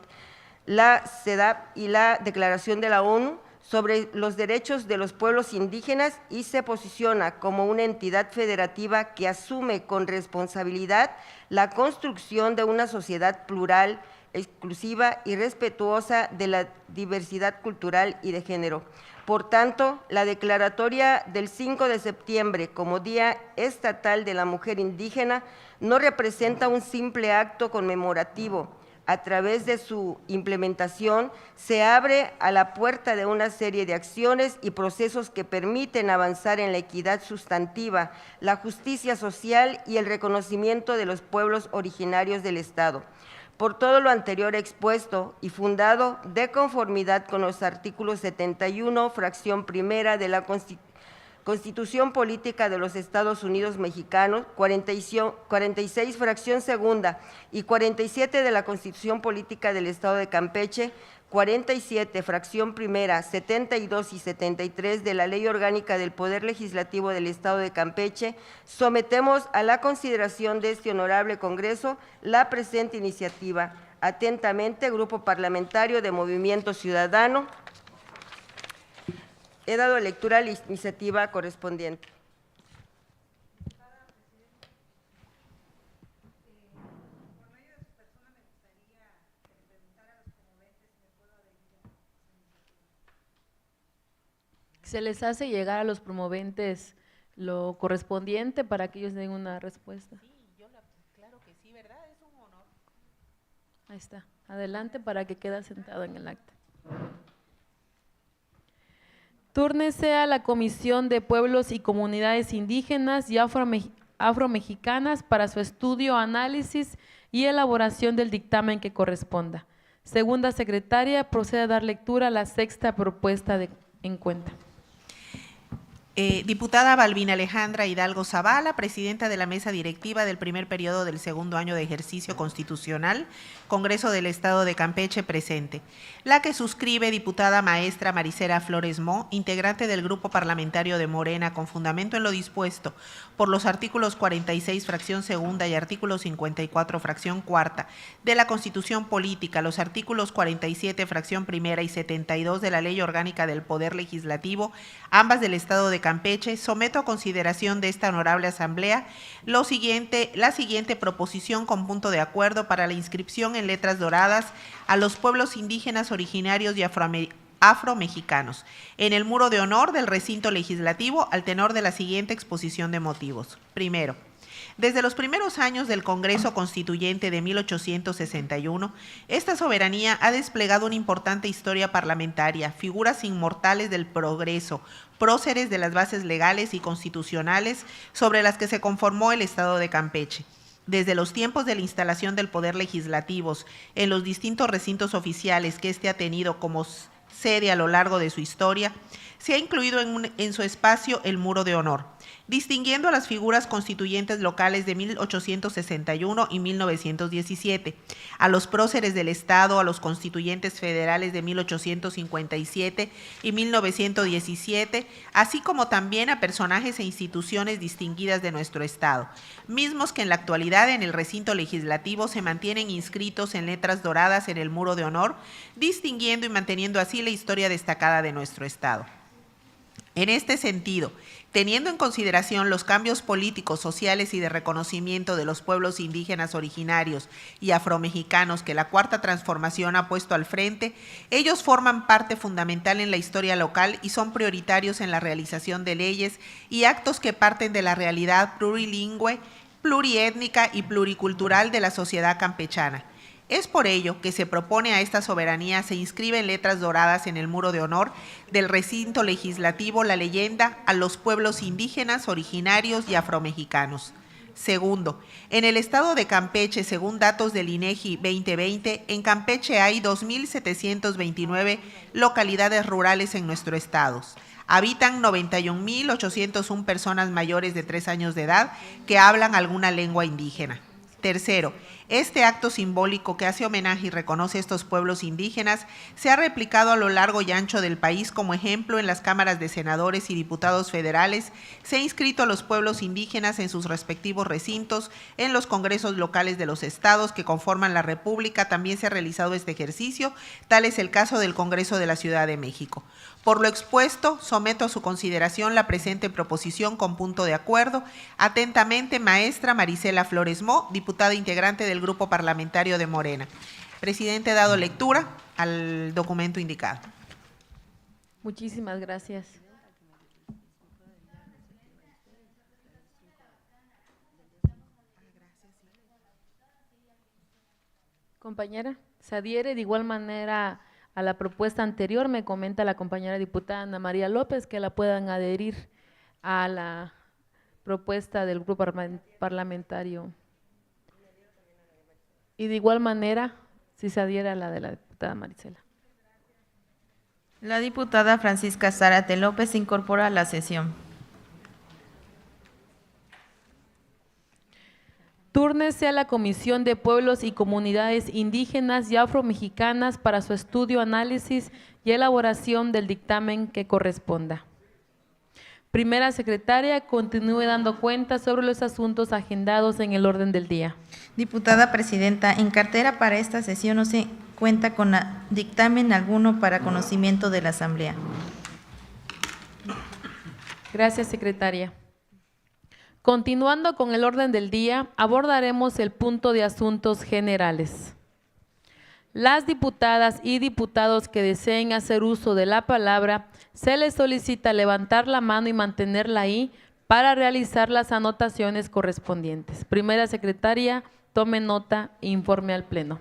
la CEDAW y la Declaración de la ONU sobre los derechos de los pueblos indígenas, y se posiciona como una entidad federativa que asume con responsabilidad la construcción de una sociedad plural, exclusiva y respetuosa de la diversidad cultural y de género. Por tanto, la declaratoria del 5 de septiembre como Día Estatal de la Mujer Indígena no representa un simple acto conmemorativo. A través de su implementación se abre a la puerta de una serie de acciones y procesos que permiten avanzar en la equidad sustantiva, la justicia social y el reconocimiento de los pueblos originarios del Estado. Por todo lo anterior expuesto y fundado de conformidad con los artículos 71, fracción primera de la Constitución Política de los Estados Unidos Mexicanos, 46, fracción segunda, y 47 de la Constitución Política del Estado de Campeche, 47, fracción primera, 72 y 73 de la Ley Orgánica del Poder Legislativo del Estado de Campeche, sometemos a la consideración de este honorable Congreso la presente iniciativa. Atentamente, Grupo Parlamentario de Movimiento Ciudadano. He dado lectura a la iniciativa correspondiente. Se les hace llegar a los promoventes lo correspondiente para que ellos den una respuesta. Sí, claro que sí, ¿verdad? Es un honor. Ahí está. Adelante para que quede sentado en el acta. Túrnese a la Comisión de Pueblos y Comunidades Indígenas y Afromexicanas para su estudio, análisis y elaboración del dictamen que corresponda. Segunda secretaria, procede a dar lectura a la sexta propuesta en cuenta. Diputada Balbina Alejandra Hidalgo Zavala, presidenta de la mesa directiva del primer periodo del segundo año de ejercicio constitucional, Congreso del Estado de Campeche, presente. La que suscribe, diputada maestra Marisela Flores Mo, integrante del Grupo Parlamentario de Morena, con fundamento en lo dispuesto por los artículos 46, fracción segunda, y artículo 54, fracción cuarta, de la Constitución Política, los artículos 47, fracción primera, y 72 de la Ley Orgánica del Poder Legislativo, ambas del Estado de Campeche, someto a consideración de esta honorable asamblea la siguiente proposición con punto de acuerdo para la inscripción en letras doradas a los pueblos indígenas originarios y afromexicanos en el muro de honor del recinto legislativo al tenor de la siguiente exposición de motivos. Primero, desde los primeros años del Congreso Constituyente de 1861, esta soberanía ha desplegado una importante historia parlamentaria, figuras inmortales del progreso, próceres de las bases legales y constitucionales sobre las que se conformó el Estado de Campeche. Desde los tiempos de la instalación del poder legislativo en los distintos recintos oficiales que éste ha tenido como sede a lo largo de su historia, se ha incluido en su espacio el muro de honor, distinguiendo a las figuras constituyentes locales de 1861 y 1917, a los próceres del Estado, a los constituyentes federales de 1857 y 1917, así como también a personajes e instituciones distinguidas de nuestro Estado, mismos que en la actualidad en el recinto legislativo se mantienen inscritos en letras doradas en el muro de honor, distinguiendo y manteniendo así la historia destacada de nuestro Estado. En este sentido, teniendo en consideración los cambios políticos, sociales y de reconocimiento de los pueblos indígenas originarios y afromexicanos que la Cuarta Transformación ha puesto al frente, ellos forman parte fundamental en la historia local y son prioritarios en la realización de leyes y actos que parten de la realidad plurilingüe, pluriétnica y pluricultural de la sociedad campechana. Es por ello que se propone a esta soberanía se inscribe en letras doradas en el muro de honor del recinto legislativo la leyenda a los pueblos indígenas, originarios y afromexicanos. Segundo, en el estado de Campeche, según datos del INEGI 2020, en Campeche hay 2.729 localidades rurales en nuestro estado. Habitan 91.801 personas mayores de 3 años de edad que hablan alguna lengua indígena. Tercero, este acto simbólico que hace homenaje y reconoce a estos pueblos indígenas se ha replicado a lo largo y ancho del país como ejemplo en las cámaras de senadores y diputados federales, se ha inscrito a los pueblos indígenas en sus respectivos recintos, en los congresos locales de los estados que conforman la República también se ha realizado este ejercicio, tal es el caso del Congreso de la Ciudad de México. Por lo expuesto, someto a su consideración la presente proposición con punto de acuerdo. Atentamente, maestra Marisela Flores Mo, diputada integrante del Grupo Parlamentario de Morena. Presidente, dado lectura al documento indicado. Muchísimas gracias. Compañera, se adhiere de igual manera a la propuesta anterior, me comenta la compañera diputada Ana María López que la puedan adherir a la propuesta del grupo parlamentario. Y de igual manera, si se adhiere a la de la diputada Marisela. La diputada Francisca Zárate López se incorpora a la sesión. Túrnese a la Comisión de Pueblos y Comunidades Indígenas y Afromexicanas para su estudio, análisis y elaboración del dictamen que corresponda. Primera secretaria, continúe dando cuenta sobre los asuntos agendados en el orden del día. Diputada presidenta, en cartera para esta sesión no se cuenta con dictamen alguno para conocimiento de la asamblea. Gracias, secretaria. Continuando con el orden del día, abordaremos el punto de asuntos generales. Las diputadas y diputados que deseen hacer uso de la palabra, se les solicita levantar la mano y mantenerla ahí para realizar las anotaciones correspondientes. Primera secretaria, tome nota e informe al Pleno.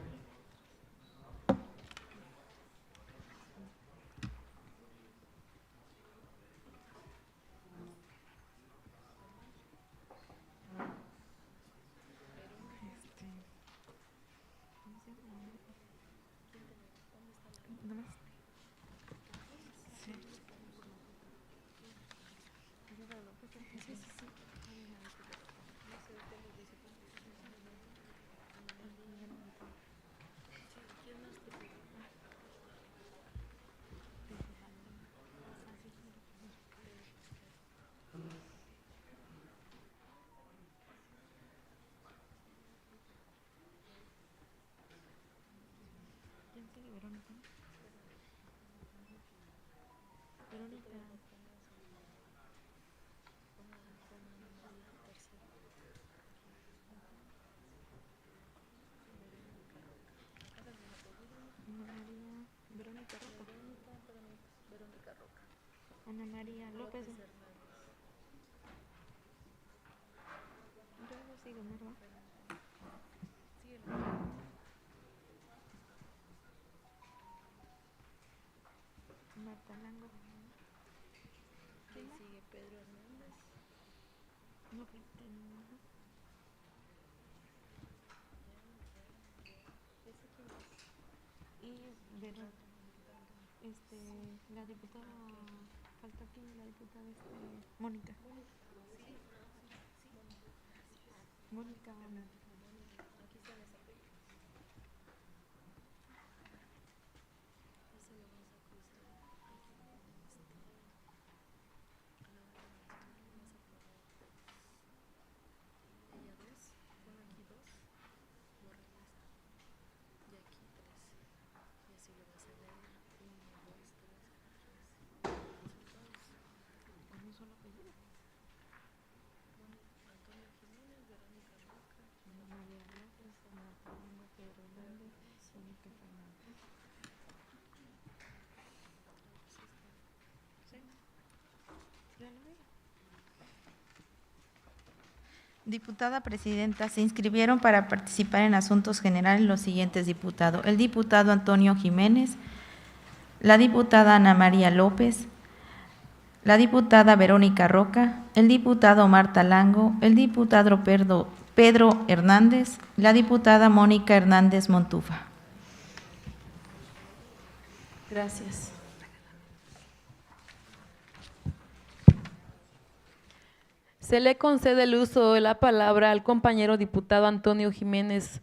La diputada, falta aquí la diputada Mónica. Mónica. Diputada presidenta, se inscribieron para participar en asuntos generales los siguientes diputados: el diputado Antonio Jiménez, la diputada Ana María López, la diputada Verónica Roca, el diputado Marta Lango, el diputado Pedro Hernández, la diputada Mónica Hernández Montufa. Gracias. Se le concede el uso de la palabra al compañero diputado Antonio Jiménez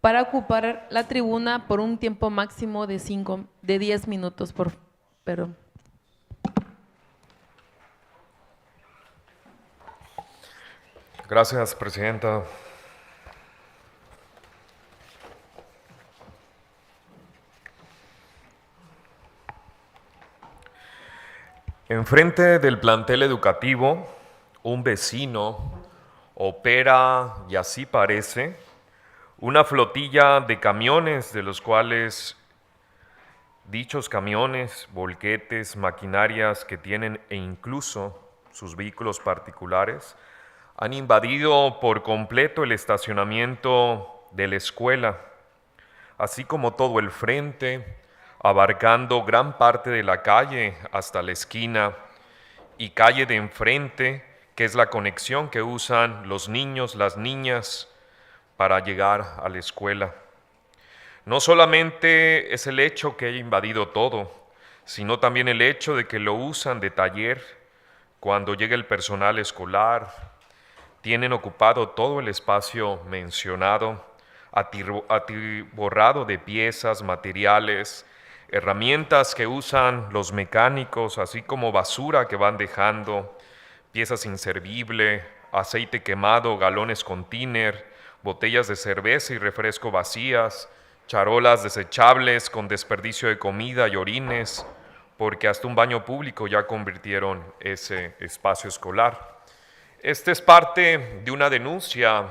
para ocupar la tribuna por un tiempo máximo de 10 minutos. Gracias, presidenta. Enfrente del plantel educativo, un vecino opera, y así parece, una flotilla de camiones, de los cuales dichos camiones, volquetes, maquinarias que tienen e incluso sus vehículos particulares, han invadido por completo el estacionamiento de la escuela, así como todo el frente, abarcando gran parte de la calle hasta la esquina y calle de enfrente, que es la conexión que usan los niños, las niñas, para llegar a la escuela. No solamente es el hecho que haya invadido todo, sino también el hecho de que lo usan de taller cuando llega el personal escolar. Tienen ocupado todo el espacio mencionado, atiborrado de piezas, materiales, herramientas que usan los mecánicos, así como basura que van dejando, piezas inservibles, aceite quemado, galones con tiner, botellas de cerveza y refresco vacías, charolas desechables con desperdicio de comida y orines, porque hasta un baño público ya convirtieron ese espacio escolar. Este es parte de una denuncia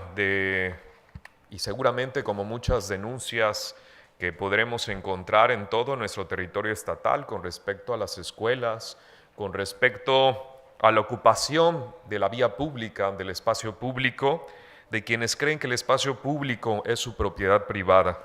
y seguramente como muchas denuncias que podremos encontrar en todo nuestro territorio estatal con respecto a las escuelas, con respecto a la ocupación de la vía pública, del espacio público, de quienes creen que el espacio público es su propiedad privada.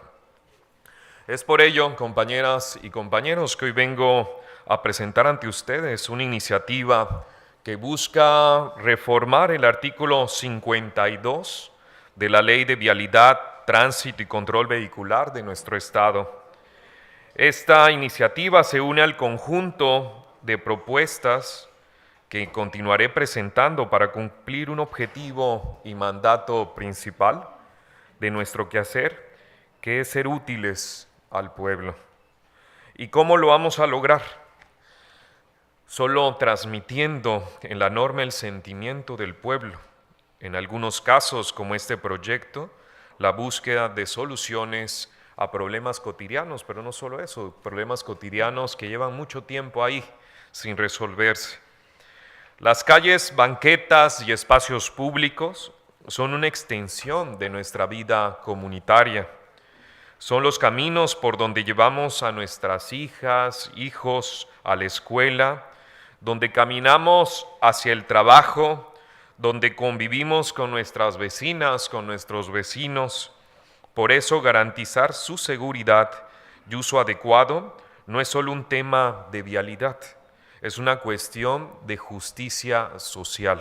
Es por ello, compañeras y compañeros, que hoy vengo a presentar ante ustedes una iniciativa que busca reformar el artículo 52 de la Ley de Vialidad, Tránsito y Control Vehicular de nuestro Estado. Esta iniciativa se une al conjunto de propuestas que continuaré presentando para cumplir un objetivo y mandato principal de nuestro quehacer, que es ser útiles al pueblo. ¿Y cómo lo vamos a lograr? Solo transmitiendo en la norma el sentimiento del pueblo. En algunos casos, como este proyecto, la búsqueda de soluciones a problemas cotidianos, pero no solo eso, problemas cotidianos que llevan mucho tiempo ahí sin resolverse. Las calles, banquetas y espacios públicos son una extensión de nuestra vida comunitaria. Son los caminos por donde llevamos a nuestras hijas, hijos a la escuela, donde caminamos hacia el trabajo, donde convivimos con nuestras vecinas, con nuestros vecinos. Por eso garantizar su seguridad y uso adecuado no es solo un tema de vialidad, es una cuestión de justicia social.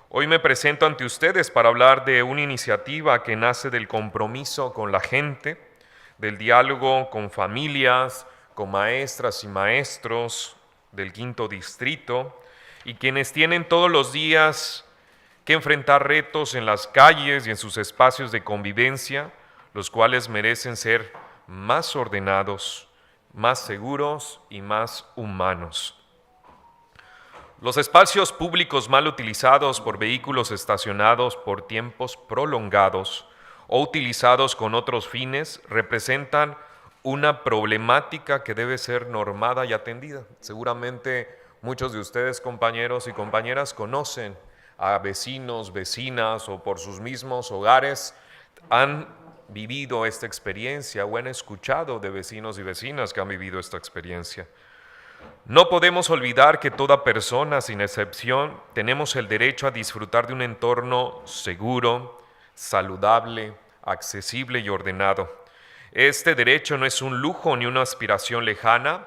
Hoy me presento ante ustedes para hablar de una iniciativa que nace del compromiso con la gente, del diálogo con familias, con maestras y maestros del Quinto Distrito, y quienes tienen todos los días que enfrentar retos en las calles y en sus espacios de convivencia, los cuales merecen ser más ordenados, más seguros y más humanos. Los espacios públicos mal utilizados por vehículos estacionados por tiempos prolongados o utilizados con otros fines representan una problemática que debe ser normada y atendida. Seguramente muchos de ustedes, compañeros y compañeras, conocen a vecinos, vecinas o por sus mismos hogares han vivido esta experiencia o han escuchado de vecinos y vecinas que han vivido esta experiencia. No podemos olvidar que toda persona, sin excepción, tenemos el derecho a disfrutar de un entorno seguro, saludable, accesible y ordenado. Este derecho no es un lujo ni una aspiración lejana,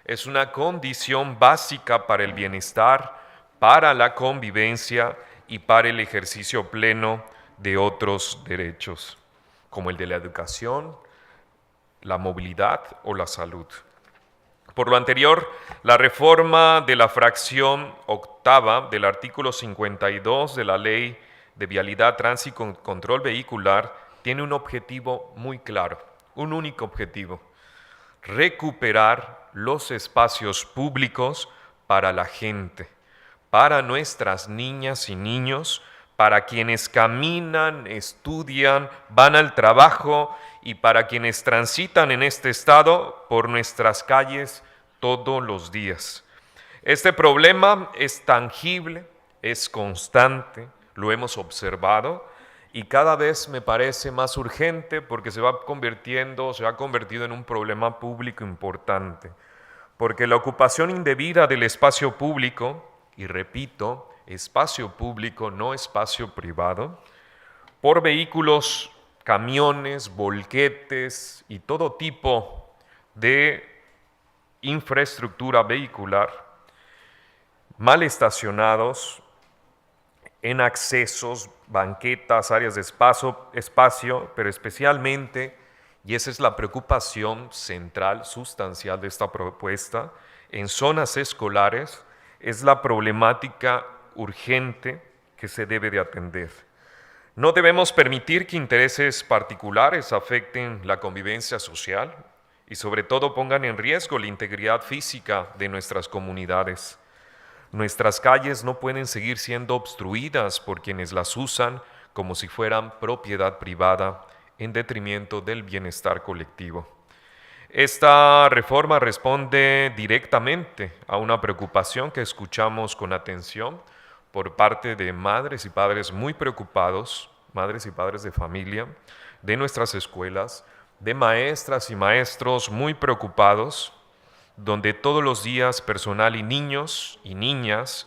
es una condición básica para el bienestar, para la convivencia y para el ejercicio pleno de otros derechos, como el de la educación, la movilidad o la salud. Por lo anterior, la reforma de la fracción octava del artículo 52 de la Ley de Vialidad, Tránsito y Control Vehicular tiene un objetivo muy claro, un único objetivo: recuperar los espacios públicos para la gente, para nuestras niñas y niños, para quienes caminan, estudian, van al trabajo y para quienes transitan en este estado por nuestras calles todos los días. Este problema es tangible, es constante, lo hemos observado y cada vez me parece más urgente porque se ha convertido en un problema público importante. Porque la ocupación indebida del espacio público, y repito, espacio público, no espacio privado, por vehículos, camiones, volquetes y todo tipo de infraestructura vehicular, mal estacionados, en accesos, banquetas, áreas de espacio, pero especialmente, y esa es la preocupación central, sustancial de esta propuesta, en zonas escolares, es la problemática urgente que se debe de atender. No debemos permitir que intereses particulares afecten la convivencia social y sobre todo pongan en riesgo la integridad física de nuestras comunidades. Nuestras calles no pueden seguir siendo obstruidas por quienes las usan como si fueran propiedad privada en detrimento del bienestar colectivo. Esta reforma responde directamente a una preocupación que escuchamos con atención por parte de madres y padres muy preocupados, madres y padres de familia, de nuestras escuelas, de maestras y maestros muy preocupados, donde todos los días personal y niños y niñas,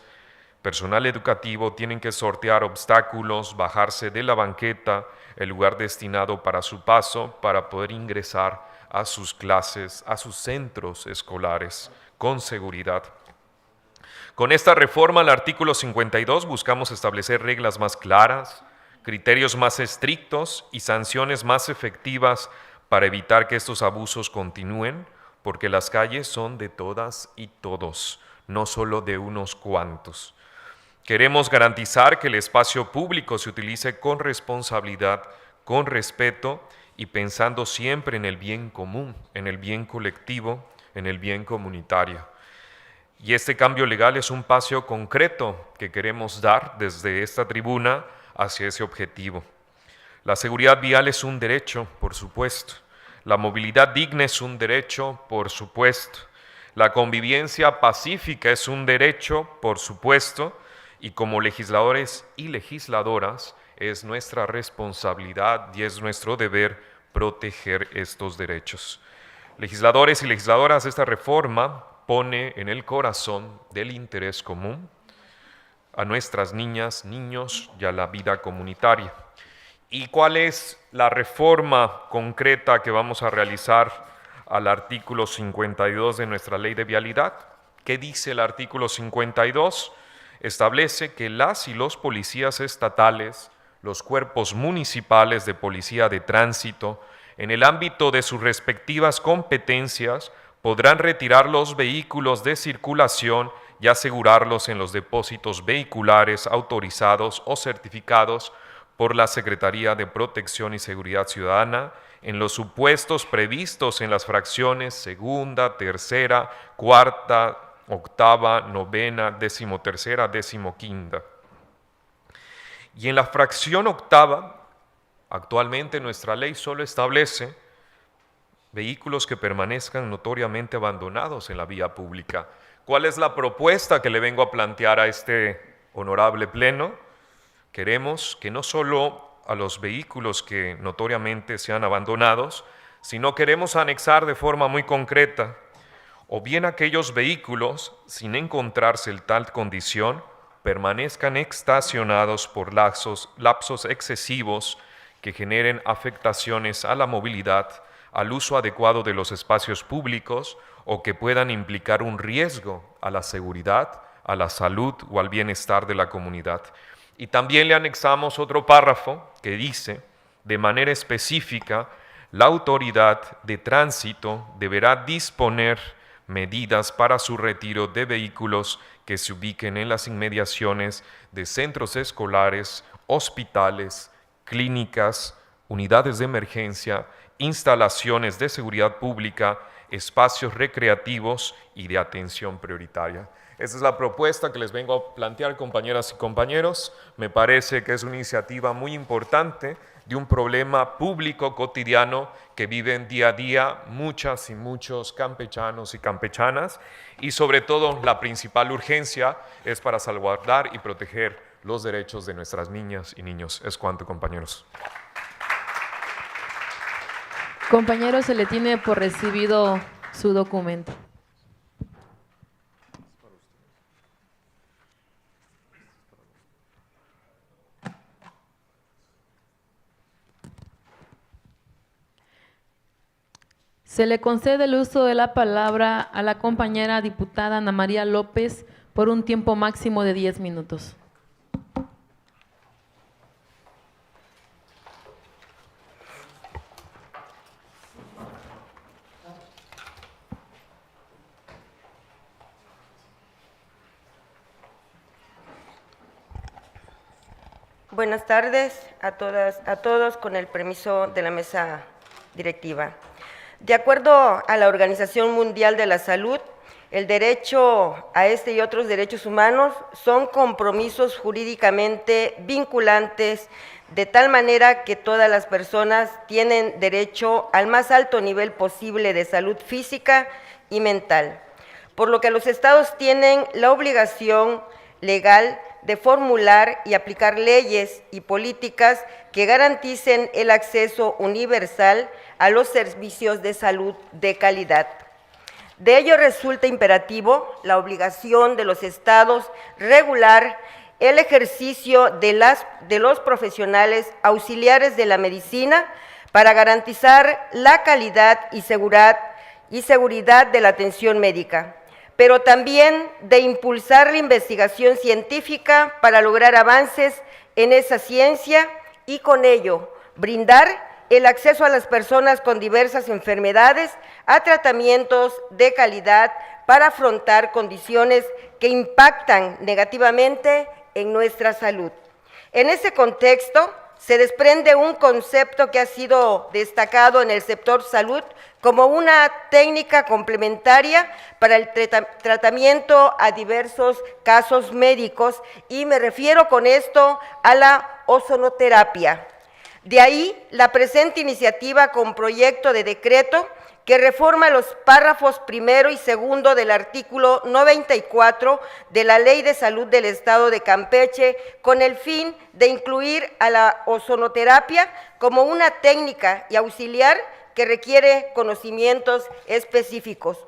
personal educativo, tienen que sortear obstáculos, bajarse de la banqueta, el lugar destinado para su paso, para poder ingresar a sus clases, a sus centros escolares, con seguridad. Con esta reforma al artículo 52 buscamos establecer reglas más claras, criterios más estrictos y sanciones más efectivas para evitar que estos abusos continúen, porque las calles son de todas y todos, no solo de unos cuantos. Queremos garantizar que el espacio público se utilice con responsabilidad, con respeto y pensando siempre en el bien común, en el bien colectivo, en el bien comunitario. Y este cambio legal es un paso concreto que queremos dar desde esta tribuna hacia ese objetivo. La seguridad vial es un derecho, por supuesto. La movilidad digna es un derecho, por supuesto. La convivencia pacífica es un derecho, por supuesto. Y como legisladores y legisladoras, es nuestra responsabilidad y es nuestro deber proteger estos derechos. Legisladores y legisladoras, esta reforma pone en el corazón del interés común a nuestras niñas, niños y a la vida comunitaria. ¿Y cuál es la reforma concreta que vamos a realizar al artículo 52 de nuestra Ley de Vialidad? ¿Qué dice el artículo 52? Establece que las y los policías estatales, los cuerpos municipales de policía de tránsito, en el ámbito de sus respectivas competencias, podrán retirar los vehículos de circulación y asegurarlos en los depósitos vehiculares autorizados o certificados por la Secretaría de Protección y Seguridad Ciudadana en los supuestos previstos en las fracciones segunda, tercera, cuarta, octava, novena, decimotercera, decimoquinta. Y en la fracción octava, actualmente nuestra ley solo establece vehículos que permanezcan notoriamente abandonados en la vía pública. ¿Cuál es la propuesta que le vengo a plantear a este honorable pleno? Queremos que no solo a los vehículos que notoriamente sean abandonados, sino queremos anexar de forma muy concreta o bien aquellos vehículos, sin encontrarse en tal condición, permanezcan estacionados por lapsos excesivos que generen afectaciones a la movilidad, al uso adecuado de los espacios públicos o que puedan implicar un riesgo a la seguridad, a la salud o al bienestar de la comunidad. Y también le anexamos otro párrafo que dice, de manera específica, la autoridad de tránsito deberá disponer medidas para su retiro de vehículos que se ubiquen en las inmediaciones de centros escolares, hospitales, clínicas, unidades de emergencia, instalaciones de seguridad pública, espacios recreativos y de atención prioritaria. Esa es la propuesta que les vengo a plantear, compañeras y compañeros. Me parece que es una iniciativa muy importante de un problema público cotidiano que viven día a día muchas y muchos campechanos y campechanas, y sobre todo la principal urgencia es para salvaguardar y proteger los derechos de nuestras niñas y niños. Es cuanto, compañeros. Compañero, se le tiene por recibido su documento. Se le concede el uso de la palabra a la compañera diputada Ana María López por un tiempo máximo de 10 minutos. Buenas tardes a todas, a todos, con el permiso de la mesa directiva. De acuerdo a la Organización Mundial de la Salud, el derecho a este y otros derechos humanos son compromisos jurídicamente vinculantes, de tal manera que todas las personas tienen derecho al más alto nivel posible de salud física y mental, por lo que los estados tienen la obligación legal de formular y aplicar leyes y políticas que garanticen el acceso universal a los servicios de salud de calidad. De ello resulta imperativo la obligación de los estados regular el ejercicio de los profesionales auxiliares de la medicina para garantizar la calidad y seguridad de la atención médica, pero también de impulsar la investigación científica para lograr avances en esa ciencia y con ello brindar el acceso a las personas con diversas enfermedades a tratamientos de calidad para afrontar condiciones que impactan negativamente en nuestra salud. En ese contexto, se desprende un concepto que ha sido destacado en el sector salud como una técnica complementaria para el tratamiento a diversos casos médicos, y me refiero con esto a la ozonoterapia. De ahí la presente iniciativa con proyecto de decreto que reforma los párrafos primero y segundo del artículo 94 de la Ley de Salud del Estado de Campeche, con el fin de incluir a la ozonoterapia como una técnica y auxiliar que requiere conocimientos específicos.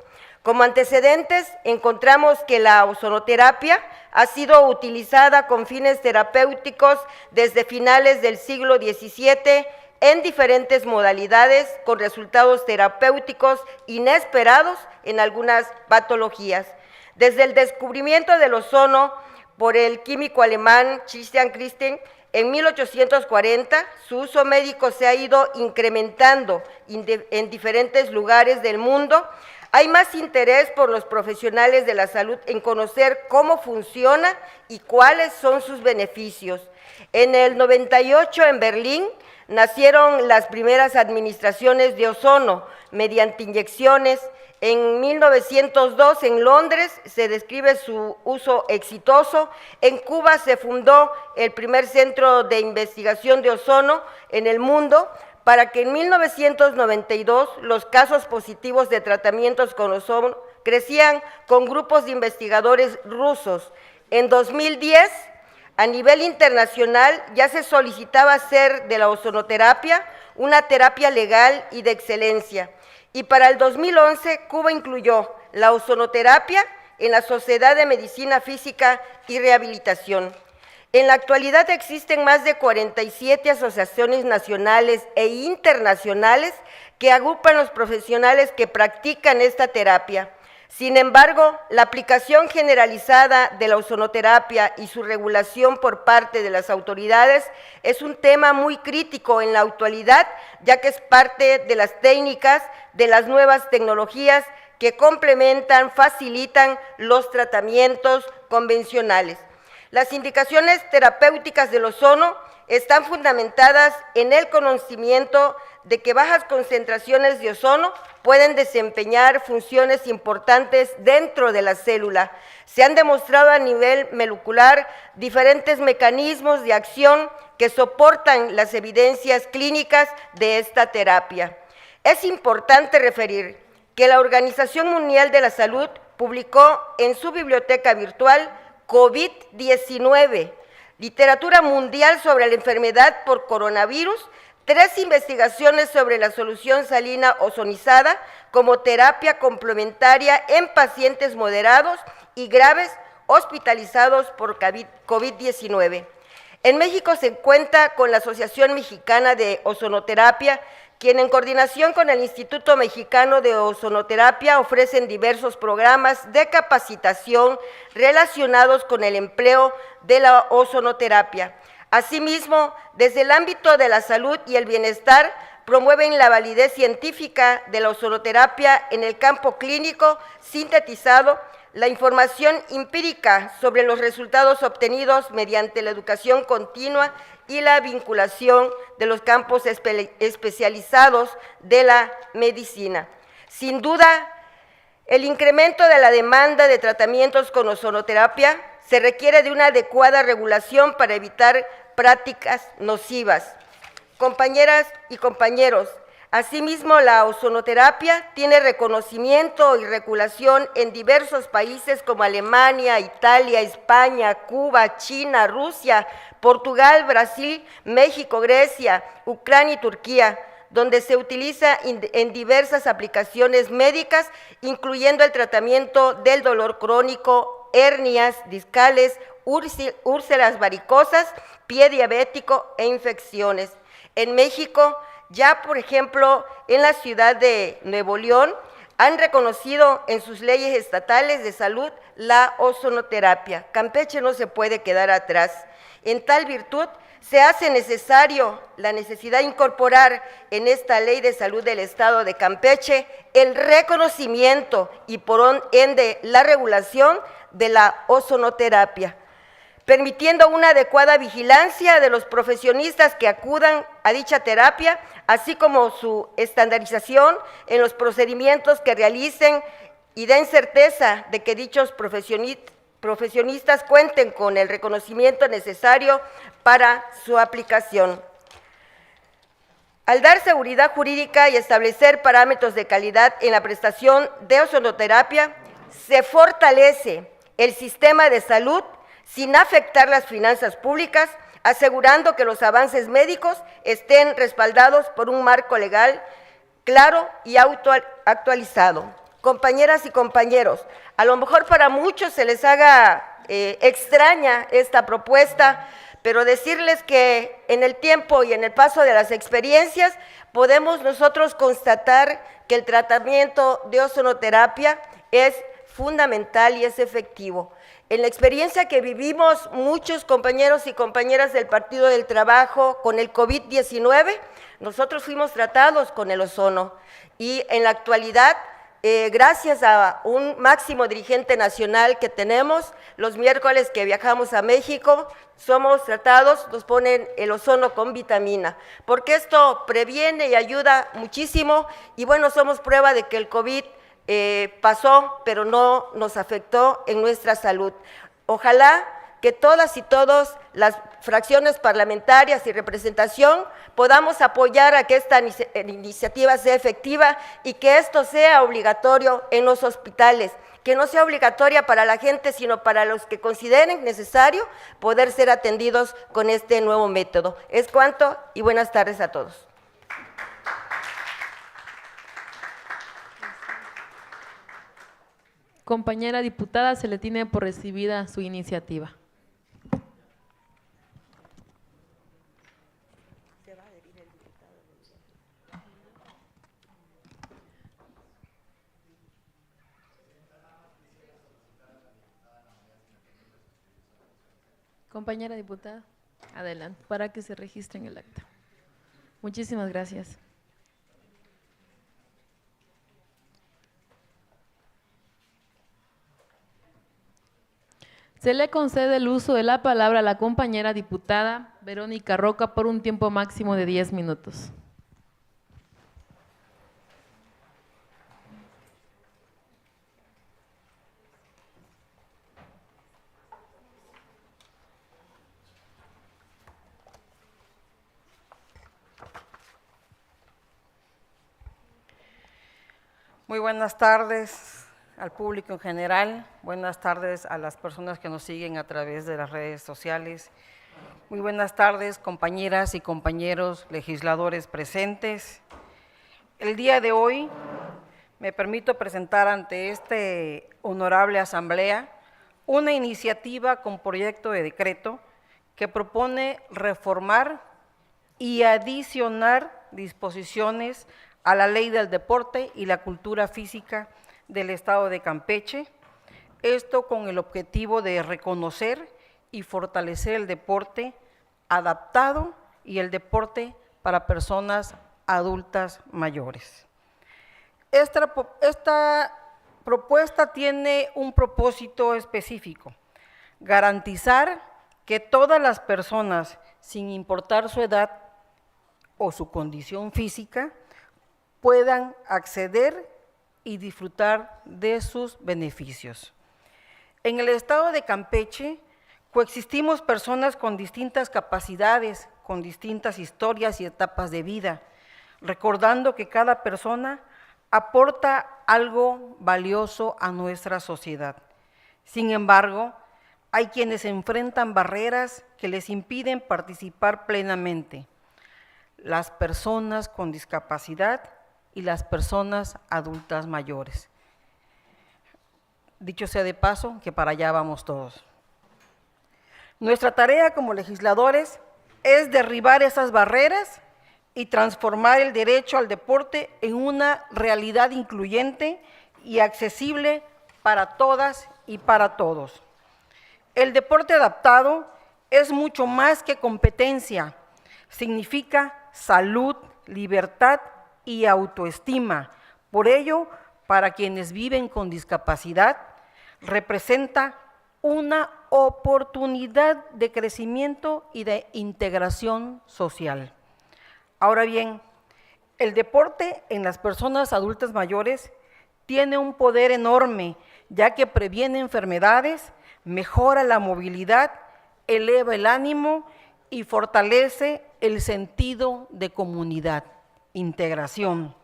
Como antecedentes, encontramos que la ozonoterapia ha sido utilizada con fines terapéuticos desde finales del siglo XVII en diferentes modalidades, con resultados terapéuticos inesperados en algunas patologías. Desde el descubrimiento del ozono por el químico alemán Christian Christen en 1840, su uso médico se ha ido incrementando en diferentes lugares del mundo. Hay más interés por los profesionales de la salud en conocer cómo funciona y cuáles son sus beneficios. En el 98, en Berlín, nacieron las primeras administraciones de ozono mediante inyecciones. En 1902, en Londres, se describe su uso exitoso. En Cuba se fundó el primer centro de investigación de ozono en el mundo, para que en 1992 los casos positivos de tratamientos con ozono crecían con grupos de investigadores rusos. En 2010, a nivel internacional, ya se solicitaba hacer de la ozonoterapia una terapia legal y de excelencia. Y para el 2011, Cuba incluyó la ozonoterapia en la Sociedad de Medicina Física y Rehabilitación. En la actualidad existen más de 47 asociaciones nacionales e internacionales que agrupan los profesionales que practican esta terapia. Sin embargo, la aplicación generalizada de la ozonoterapia y su regulación por parte de las autoridades es un tema muy crítico en la actualidad, ya que es parte de las técnicas de las nuevas tecnologías que complementan, facilitan los tratamientos convencionales. Las indicaciones terapéuticas del ozono están fundamentadas en el conocimiento de que bajas concentraciones de ozono pueden desempeñar funciones importantes dentro de la célula. Se han demostrado a nivel molecular diferentes mecanismos de acción que soportan las evidencias clínicas de esta terapia. Es importante referir que la Organización Mundial de la Salud publicó en su biblioteca virtual COVID-19, literatura mundial sobre la enfermedad por coronavirus, 3 investigaciones sobre la solución salina ozonizada como terapia complementaria en pacientes moderados y graves hospitalizados por COVID-19. En México se cuenta con la Asociación Mexicana de Ozonoterapia, quien en coordinación con el Instituto Mexicano de Ozonoterapia ofrecen diversos programas de capacitación relacionados con el empleo de la ozonoterapia. Asimismo, desde el ámbito de la salud y el bienestar, promueven la validez científica de la ozonoterapia en el campo clínico, sintetizado, la información empírica sobre los resultados obtenidos mediante la educación continua y la vinculación de los campos especializados de la medicina. Sin duda, el incremento de la demanda de tratamientos con ozonoterapia se requiere de una adecuada regulación para evitar prácticas nocivas. Compañeras y compañeros, asimismo, la ozonoterapia tiene reconocimiento y regulación en diversos países como Alemania, Italia, España, Cuba, China, Rusia, Portugal, Brasil, México, Grecia, Ucrania y Turquía, donde se utiliza en diversas aplicaciones médicas, incluyendo el tratamiento del dolor crónico, hernias discales, úlceras varicosas, pie diabético e infecciones. En México, ya por ejemplo, en la ciudad de Nuevo León, han reconocido en sus leyes estatales de salud la ozonoterapia. Campeche no se puede quedar atrás. En tal virtud, se hace necesario la necesidad de incorporar en esta Ley de Salud del Estado de Campeche el reconocimiento y por ende la regulación de la ozonoterapia, permitiendo una adecuada vigilancia de los profesionistas que acudan a dicha terapia, así como su estandarización en los procedimientos que realicen y den certeza de que dichos profesionistas cuenten con el reconocimiento necesario para su aplicación. Al dar seguridad jurídica y establecer parámetros de calidad en la prestación de ozonoterapia, se fortalece el sistema de salud sin afectar las finanzas públicas, asegurando que los avances médicos estén respaldados por un marco legal claro y actualizado. compañeras y compañeros, a lo mejor para muchos se les haga extraña esta propuesta, pero decirles que en el tiempo y en el paso de las experiencias podemos nosotros constatar que el tratamiento de ozonoterapia es fundamental y es efectivo. En la experiencia que vivimos muchos compañeros y compañeras del Partido del Trabajo con el COVID-19, nosotros fuimos tratados con el ozono y en la actualidad, gracias a un máximo dirigente nacional que tenemos, los miércoles que viajamos a México, somos tratados, nos ponen el ozono con vitamina, porque esto previene y ayuda muchísimo, y bueno, somos prueba de que el COVID pasó, pero no nos afectó en nuestra salud. Ojalá que todas y todos, las fracciones parlamentarias y representación, podamos apoyar a que esta iniciativa sea efectiva y que esto sea obligatorio en los hospitales, que no sea obligatoria para la gente, sino para los que consideren necesario poder ser atendidos con este nuevo método. Es cuanto y buenas tardes a todos. Compañera diputada, se le tiene por recibida su iniciativa. Compañera diputada, adelante, para que se registre en el acta. Muchísimas gracias. Se le concede el uso de la palabra a la compañera diputada Verónica Roca por un tiempo máximo de 10 minutos. Muy buenas tardes al público en general, buenas tardes a las personas que nos siguen a través de las redes sociales. Muy buenas tardes, compañeras y compañeros legisladores presentes. El día de hoy me permito presentar ante esta honorable asamblea una iniciativa con proyecto de decreto que propone reformar y adicionar disposiciones a la Ley del Deporte y la Cultura Física del Estado de Campeche, esto con el objetivo de reconocer y fortalecer el deporte adaptado y el deporte para personas adultas mayores. Esta propuesta tiene un propósito específico: garantizar que todas las personas, sin importar su edad o su condición física, puedan acceder y disfrutar de sus beneficios. En el estado de Campeche coexistimos personas con distintas capacidades, con distintas historias y etapas de vida, recordando que cada persona aporta algo valioso a nuestra sociedad. Sin embargo, hay quienes enfrentan barreras que les impiden participar plenamente: las personas con discapacidad y las personas adultas mayores. Dicho sea de paso, que para allá vamos todos. Nuestra tarea como legisladores es derribar esas barreras y transformar el derecho al deporte en una realidad incluyente y accesible para todas y para todos. El deporte adaptado es mucho más que competencia, significa salud, libertad y autoestima. Por ello, para quienes viven con discapacidad, representa una oportunidad de crecimiento y de integración social. Ahora bien, el deporte en las personas adultas mayores tiene un poder enorme, ya que previene enfermedades, mejora la movilidad, eleva el ánimo y fortalece el sentido de comunidad, integración.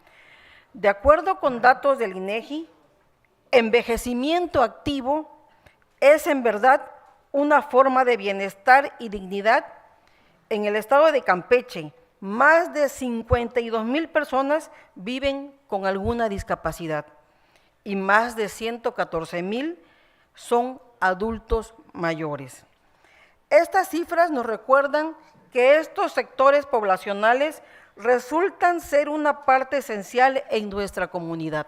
De acuerdo con datos del INEGI, envejecimiento activo es en verdad una forma de bienestar y dignidad. En el estado de Campeche, más de 52,000 personas viven con alguna discapacidad. y más de 114,000 son adultos mayores. Estas cifras nos recuerdan que estos sectores poblacionales resultan ser una parte esencial en nuestra comunidad,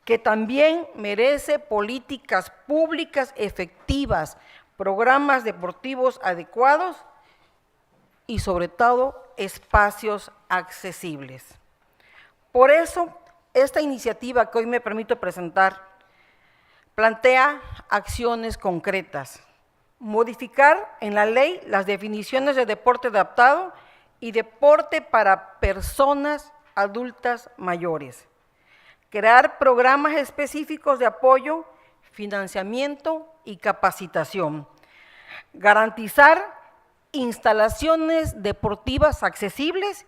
que también merece políticas públicas efectivas, programas deportivos adecuados y sobre todo espacios accesibles. Por eso, esta iniciativa que hoy me permito presentar plantea acciones concretas, modificar en la ley las definiciones de deporte adaptado y deporte para personas adultas mayores, crear programas específicos de apoyo, financiamiento y capacitación, garantizar instalaciones deportivas accesibles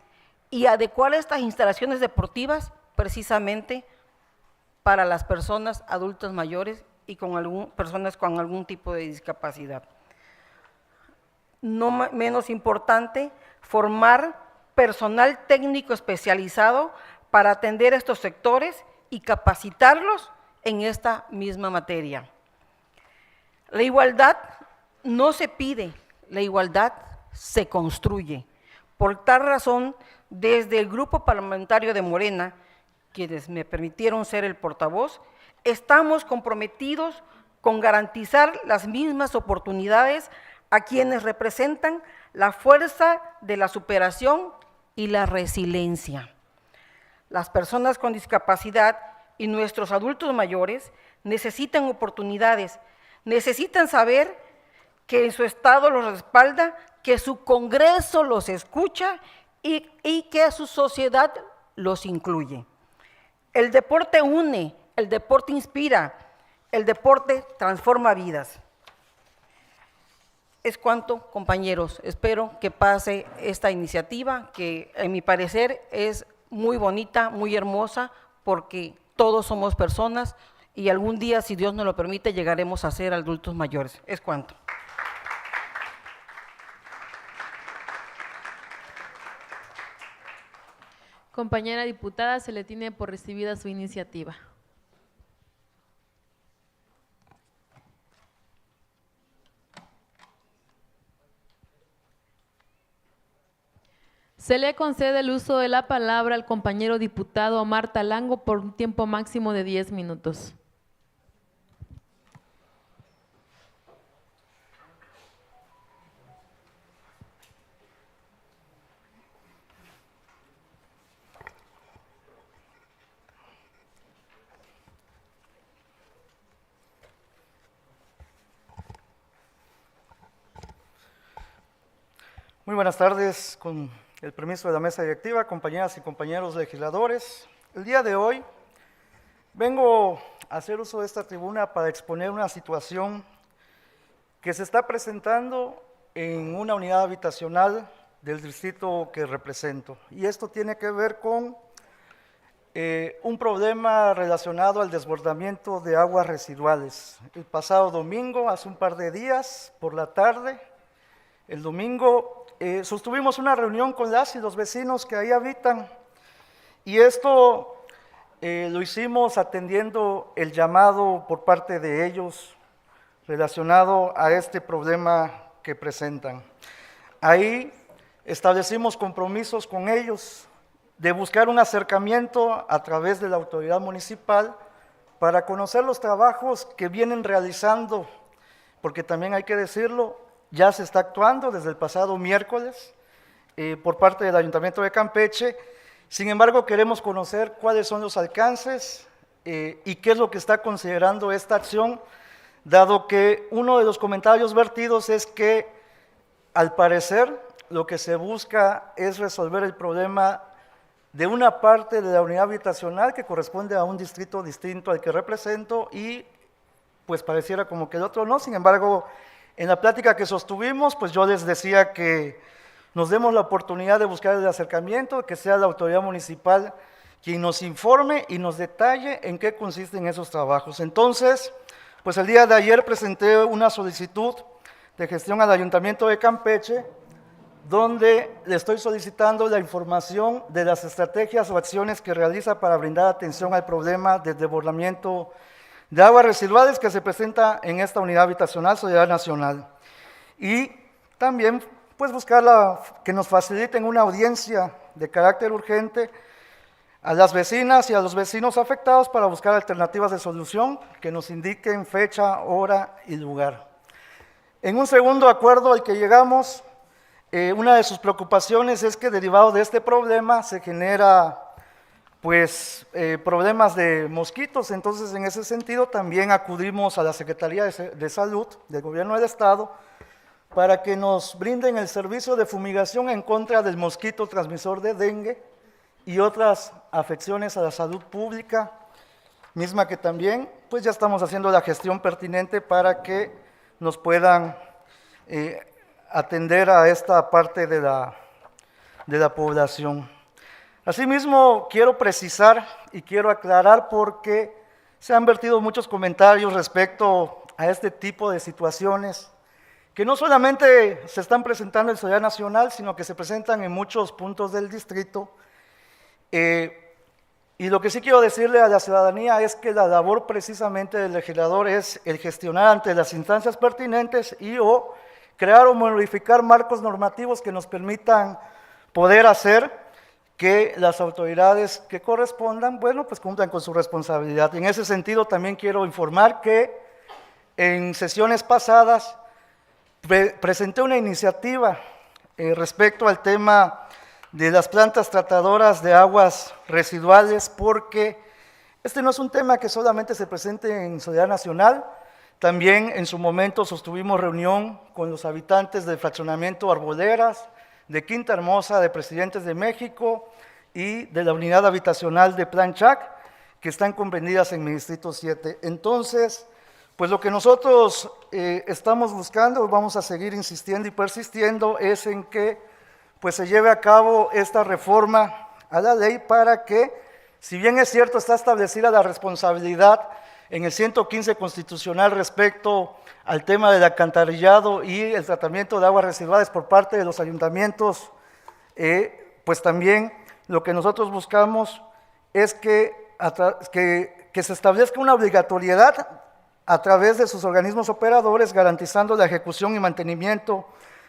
y adecuar estas instalaciones deportivas precisamente para las personas adultas mayores y personas con algún tipo de discapacidad. No menos importante, formar personal técnico especializado para atender estos sectores y capacitarlos en esta misma materia. La igualdad no se pide, la igualdad se construye. Por tal razón, desde el Grupo Parlamentario de Morena, quienes me permitieron ser el portavoz, estamos comprometidos con garantizar las mismas oportunidades a quienes representan la fuerza de la superación y la resiliencia. Las personas con discapacidad y nuestros adultos mayores necesitan oportunidades, necesitan saber que en su estado los respalda, que su Congreso los escucha y que a su sociedad los incluye. El deporte une, el deporte inspira, el deporte transforma vidas. Es cuanto, compañeros. Espero que pase esta iniciativa, que en mi parecer es muy bonita, muy hermosa, porque todos somos personas y algún día, si Dios nos lo permite, llegaremos a ser adultos mayores. Es cuanto. Compañera diputada, se le tiene por recibida su iniciativa. Se le concede el uso de la palabra al compañero diputado Omar Talango por un tiempo máximo de 10 minutos. Muy buenas tardes, con el permiso de la mesa directiva, compañeras y compañeros legisladores. El día de hoy vengo a hacer uso de esta tribuna para exponer una situación que se está presentando en una unidad habitacional del distrito que represento. Y esto tiene que ver con un problema relacionado al desbordamiento de aguas residuales. El pasado domingo, hace un par de días, por la tarde, el domingo, sostuvimos una reunión con las y los vecinos que ahí habitan, y esto lo hicimos atendiendo el llamado por parte de ellos relacionado a este problema que presentan. Ahí establecimos compromisos con ellos de buscar un acercamiento a través de la autoridad municipal para conocer los trabajos que vienen realizando, porque también hay que decirlo, ya se está actuando desde el pasado miércoles por parte del Ayuntamiento de Campeche. Sin embargo, queremos conocer cuáles son los alcances y qué es lo que está considerando esta acción, dado que uno de los comentarios vertidos es que, al parecer, lo que se busca es resolver el problema de una parte de la unidad habitacional que corresponde a un distrito distinto al que represento y pues pareciera como que el otro no. Sin embargo, en la plática que sostuvimos, pues yo les decía que nos demos la oportunidad de buscar el acercamiento, que sea la autoridad municipal quien nos informe y nos detalle en qué consisten esos trabajos. Entonces, pues el día de ayer presenté una solicitud de gestión al Ayuntamiento de Campeche donde le estoy solicitando la información de las estrategias o acciones que realiza para brindar atención al problema del desbordamiento de aguas residuales que se presenta en esta unidad habitacional Soledad Nacional. Y también pues buscar que nos faciliten una audiencia de carácter urgente a las vecinas y a los vecinos afectados para buscar alternativas de solución que nos indiquen fecha, hora y lugar. En un segundo acuerdo al que llegamos, una de sus preocupaciones es que derivado de este problema se genera pues problemas de mosquitos. Entonces en ese sentido también acudimos a la Secretaría de Salud del Gobierno del Estado para que nos brinden el servicio de fumigación en contra del mosquito transmisor de dengue y otras afecciones a la salud pública, misma que también pues ya estamos haciendo la gestión pertinente para que nos puedan atender a esta parte de la población. Asimismo, quiero precisar y quiero aclarar porque se han vertido muchos comentarios respecto a este tipo de situaciones que no solamente se están presentando en Soledad Nacional, sino que se presentan en muchos puntos del distrito. Y lo que sí quiero decirle a la ciudadanía es que la labor precisamente del legislador es el gestionar ante las instancias pertinentes y o crear o modificar marcos normativos que nos permitan poder hacer que las autoridades que correspondan, bueno, pues cumplan con su responsabilidad. En ese sentido también quiero informar que en sesiones pasadas presenté una iniciativa respecto al tema de las plantas tratadoras de aguas residuales, porque este no es un tema que solamente se presente en Soledad Nacional. También en su momento sostuvimos reunión con los habitantes del fraccionamiento Arboleras, de Quinta Hermosa, de Presidentes de México y de la unidad habitacional de Plan Chac, que están comprendidas en mi distrito 7. Entonces, pues lo que nosotros estamos buscando, vamos a seguir insistiendo y persistiendo, es en que pues se lleve a cabo esta reforma a la ley para que, si bien es cierto, está establecida la responsabilidad en el 115 constitucional respecto al tema del alcantarillado y el tratamiento de aguas residuales por parte de los ayuntamientos, pues también lo que nosotros buscamos es que se establezca una obligatoriedad a través de sus organismos operadores, garantizando la ejecución y mantenimiento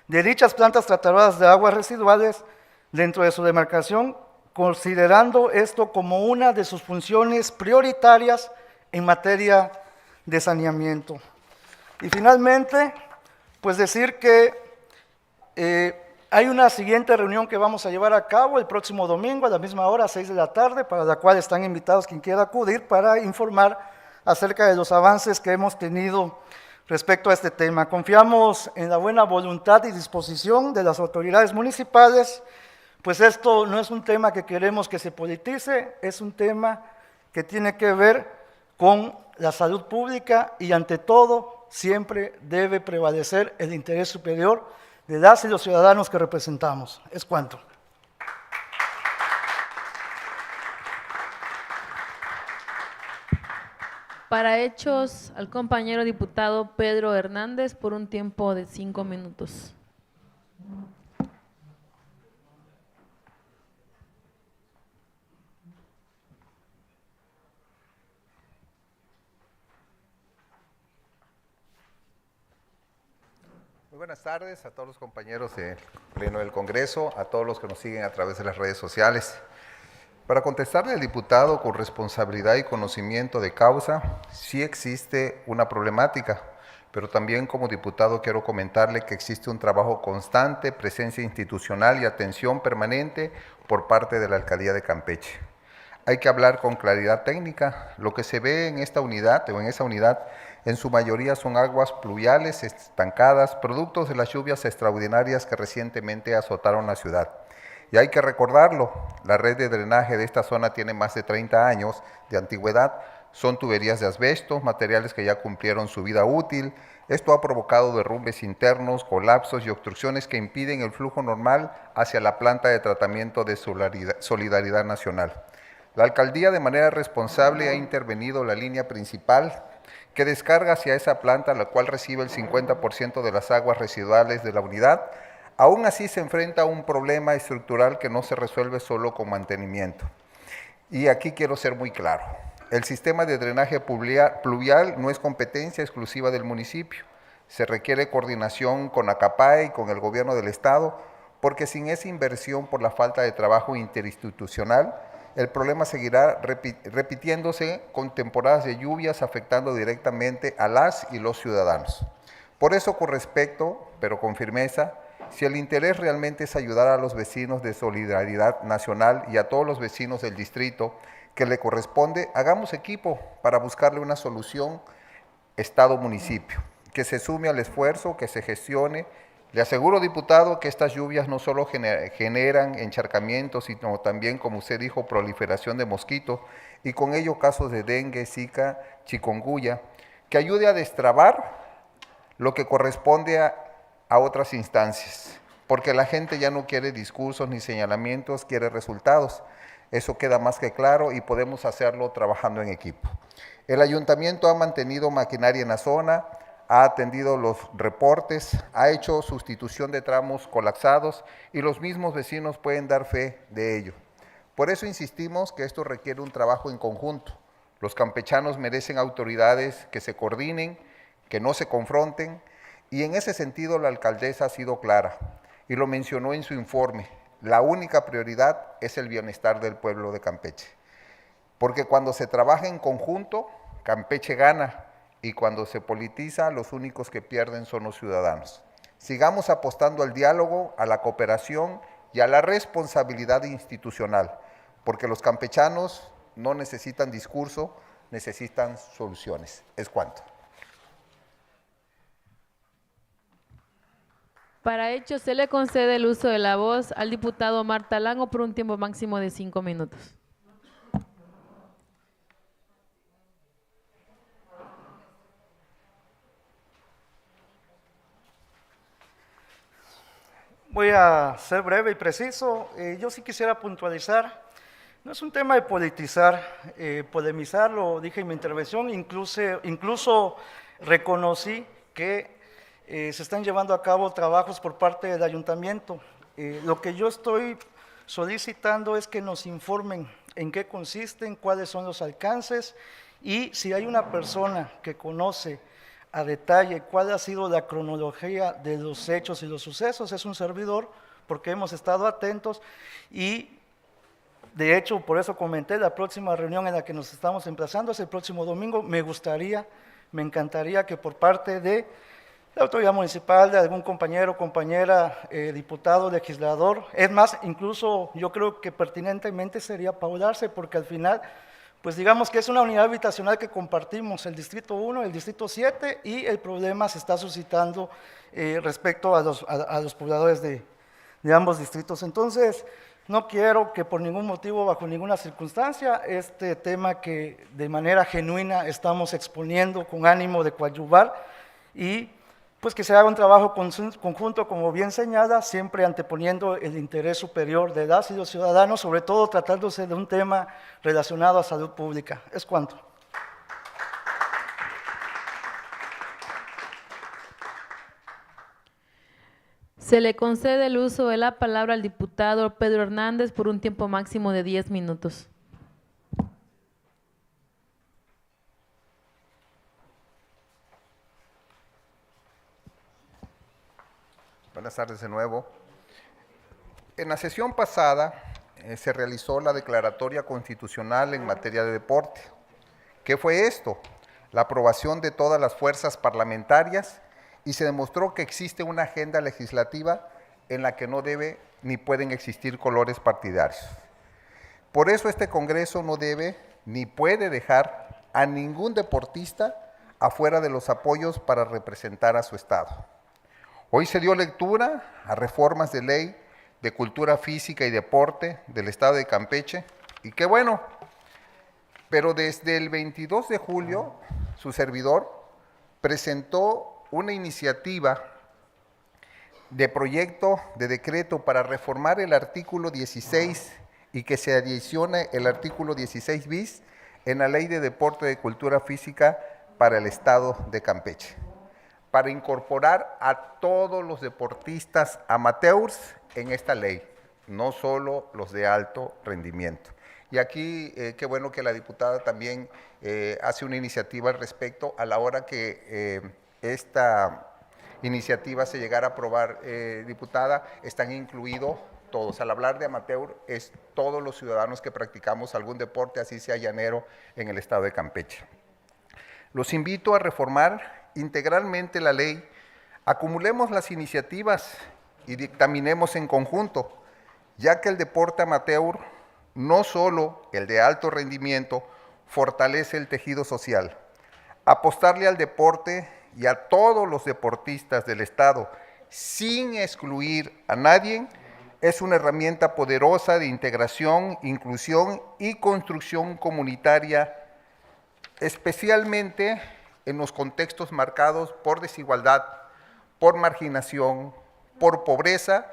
de dichas plantas tratadoras de aguas residuales dentro de su demarcación, considerando esto como una de sus funciones prioritarias en materia de saneamiento. Y finalmente, pues decir que hay una siguiente reunión que vamos a llevar a cabo el próximo domingo a la misma hora, 6 de la tarde, para la cual están invitados quien quiera acudir para informar acerca de los avances que hemos tenido respecto a este tema. Confiamos en la buena voluntad y disposición de las autoridades municipales, pues esto no es un tema que queremos que se politice, es un tema que tiene que ver con la salud pública y ante todo siempre debe prevalecer el interés superior de las y los ciudadanos que representamos. Es cuanto. Para hechos, al compañero diputado Pedro Hernández por un tiempo de 5 minutos. Muy buenas tardes a todos los compañeros del Pleno del Congreso, a todos los que nos siguen a través de las redes sociales. Para contestarle al diputado con responsabilidad y conocimiento de causa, sí existe una problemática, pero también como diputado quiero comentarle que existe un trabajo constante, presencia institucional y atención permanente por parte de la Alcaldía de Campeche. Hay que hablar con claridad técnica. Lo que se ve en esta unidad o en esa unidad en su mayoría son aguas pluviales estancadas, productos de las lluvias extraordinarias que recientemente azotaron la ciudad. Y hay que recordarlo, la red de drenaje de esta zona tiene más de 30 años de antigüedad, son tuberías de asbesto, materiales que ya cumplieron su vida útil. Esto ha provocado derrumbes internos, colapsos y obstrucciones que impiden el flujo normal hacia la planta de tratamiento de Solidaridad Nacional. La alcaldía de manera responsable ha intervenido la línea principal que descarga hacia esa planta, la cual recibe el 50% de las aguas residuales de la unidad. Aún así se enfrenta a un problema estructural que no se resuelve solo con mantenimiento. Y aquí quiero ser muy claro. El sistema de drenaje pluvial no es competencia exclusiva del municipio. Se requiere coordinación con ACAPAE y con el gobierno del estado, porque sin esa inversión por la falta de trabajo interinstitucional, el problema seguirá repitiéndose con temporadas de lluvias afectando directamente a las y los ciudadanos. Por eso, con respeto, pero con firmeza, si el interés realmente es ayudar a los vecinos de Solidaridad Nacional y a todos los vecinos del distrito que le corresponde, hagamos equipo para buscarle una solución Estado-municipio, que se sume al esfuerzo, que se gestione. Le aseguro, diputado, que estas lluvias no solo generan encharcamientos, sino también, como usted dijo, proliferación de mosquitos y con ello casos de dengue, zika, chikungunya, que ayude a destrabar lo que corresponde a otras instancias, porque la gente ya no quiere discursos ni señalamientos, quiere resultados. Eso queda más que claro y podemos hacerlo trabajando en equipo. El ayuntamiento ha mantenido maquinaria en la zona, ha atendido los reportes, ha hecho sustitución de tramos colapsados y los mismos vecinos pueden dar fe de ello. Por eso insistimos que esto requiere un trabajo en conjunto. Los campechanos merecen autoridades que se coordinen, que no se confronten, y en ese sentido la alcaldesa ha sido clara y lo mencionó en su informe. La única prioridad es el bienestar del pueblo de Campeche, porque cuando se trabaja en conjunto, Campeche gana, y cuando se politiza, los únicos que pierden son los ciudadanos. Sigamos apostando al diálogo, a la cooperación y a la responsabilidad institucional, porque los campechanos no necesitan discurso, necesitan soluciones. Es cuanto. Para ello, se le concede el uso de la voz al diputado Omar Talango por un tiempo máximo de 5 minutos. Voy a ser breve y preciso. Yo sí quisiera puntualizar, no es un tema de politizar, polemizar, lo dije en mi intervención, incluso reconocí que se están llevando a cabo trabajos por parte del ayuntamiento. Lo que yo estoy solicitando es que nos informen en qué consisten, cuáles son los alcances y si hay una persona que conoce a detalle cuál ha sido la cronología de los hechos y los sucesos, es un servidor, porque hemos estado atentos y de hecho por eso comenté la próxima reunión en la que nos estamos emplazando es el próximo domingo. Me encantaría que por parte de la autoridad municipal, de algún compañero, compañera, diputado, legislador, es más, incluso yo creo que pertinentemente sería paularse, porque al final, pues digamos que es una unidad habitacional que compartimos, el Distrito 1, el Distrito 7, y el problema se está suscitando respecto a los pobladores de ambos distritos. Entonces, no quiero que por ningún motivo, bajo ninguna circunstancia, este tema que de manera genuina estamos exponiendo con ánimo de coadyuvar y pues que se haga un trabajo conjunto, como bien señala, siempre anteponiendo el interés superior de las y los ciudadanos, sobre todo tratándose de un tema relacionado a salud pública. Es cuanto. Se le concede el uso de la palabra al diputado Pedro Hernández por un tiempo máximo de 10 minutos. Buenas tardes de nuevo. En la sesión pasada se realizó la declaratoria constitucional en materia de deporte. ¿Qué fue esto? La aprobación de todas las fuerzas parlamentarias y se demostró que existe una agenda legislativa en la que no debe ni pueden existir colores partidarios. Por eso este Congreso no debe ni puede dejar a ningún deportista afuera de los apoyos para representar a su estado. Hoy se dio lectura a reformas de ley de cultura física y deporte del estado de Campeche, y qué bueno, pero desde el 22 de julio, su servidor presentó una iniciativa de proyecto de decreto para reformar el artículo 16 y que se adicione el artículo 16 bis en la Ley de Deporte de Cultura Física para el estado de Campeche. para incorporar a todos los deportistas amateurs en esta ley, no solo los de alto rendimiento. Y aquí, qué bueno que la diputada también hace una iniciativa al respecto a la hora que esta iniciativa se llegara a aprobar, diputada, están incluidos todos. Al hablar de amateur, es todos los ciudadanos que practicamos algún deporte, así sea llanero, en el estado de Campeche. Los invito a reformar integralmente la ley, acumulemos las iniciativas y dictaminemos en conjunto, ya que el deporte amateur, no solo el de alto rendimiento, fortalece el tejido social. Apostarle al deporte y a todos los deportistas del Estado, sin excluir a nadie, es una herramienta poderosa de integración, inclusión y construcción comunitaria, especialmente en los contextos marcados por desigualdad, por marginación, por pobreza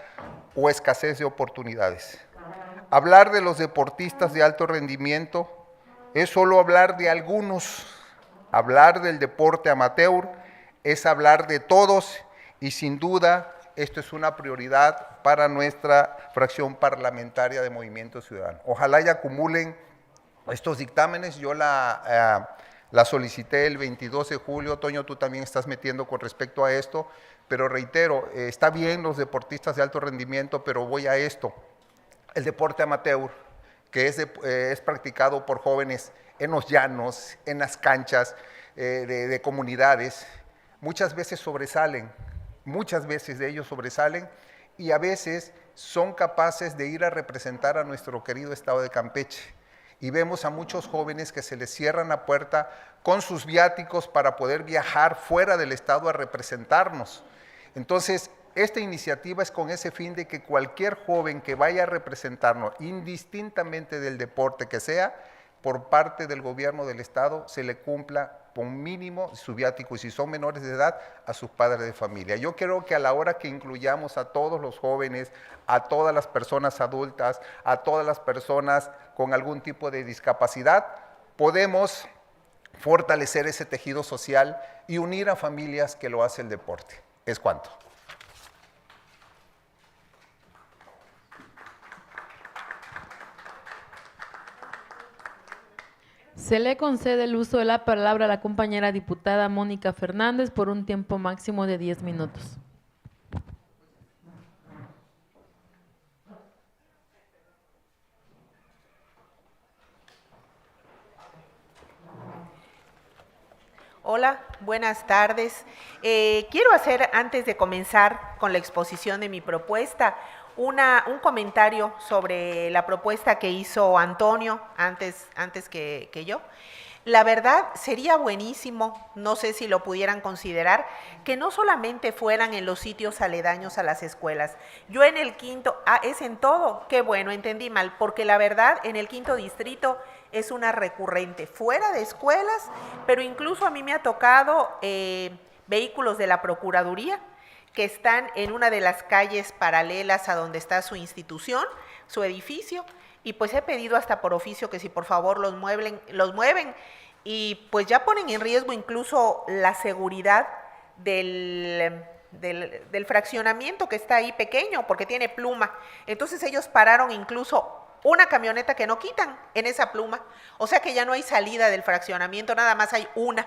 o escasez de oportunidades. Hablar de los deportistas de alto rendimiento es solo hablar de algunos. Hablar del deporte amateur es hablar de todos y sin duda esto es una prioridad para nuestra fracción parlamentaria de Movimiento Ciudadano. Ojalá y acumulen estos dictámenes. Yo la solicité el 22 de julio, Toño, tú también estás metiendo con respecto a esto, pero reitero, está bien los deportistas de alto rendimiento, pero voy a esto. El deporte amateur, que es practicado por jóvenes en los llanos, en las canchas de comunidades, muchas veces sobresalen, muchas veces de ellos sobresalen y a veces son capaces de ir a representar a nuestro querido estado de Campeche. Y vemos a muchos jóvenes que se les cierran la puerta con sus viáticos para poder viajar fuera del estado a representarnos. Entonces, esta iniciativa es con ese fin de que cualquier joven que vaya a representarnos, indistintamente del deporte que sea, por parte del gobierno del estado se le cumpla con mínimo su viático y si son menores de edad, a sus padres de familia. Yo creo que a la hora que incluyamos a todos los jóvenes, a todas las personas adultas, a todas las personas con algún tipo de discapacidad, podemos fortalecer ese tejido social y unir a familias que lo hace el deporte. Es cuanto. Se le concede el uso de la palabra a la compañera diputada Mónica Fernández por un tiempo máximo de 10 minutos. Hola, buenas tardes. Quiero hacer, antes de comenzar con la exposición de mi propuesta, un comentario sobre la propuesta que hizo Antonio antes que yo. La verdad, sería buenísimo, no sé si lo pudieran considerar, que no solamente fueran en los sitios aledaños a las escuelas. Yo en el quinto, es en todo, qué bueno, entendí mal, porque la verdad, en el quinto distrito es una recurrente, fuera de escuelas, pero incluso a mí me ha tocado vehículos de la Procuraduría, que están en una de las calles paralelas a donde está su institución, su edificio, y pues he pedido hasta por oficio que si por favor los mueven, y pues ya ponen en riesgo incluso la seguridad del fraccionamiento que está ahí pequeño, porque tiene pluma. Entonces ellos pararon incluso una camioneta que no quitan en esa pluma, o sea que ya no hay salida del fraccionamiento, nada más hay una.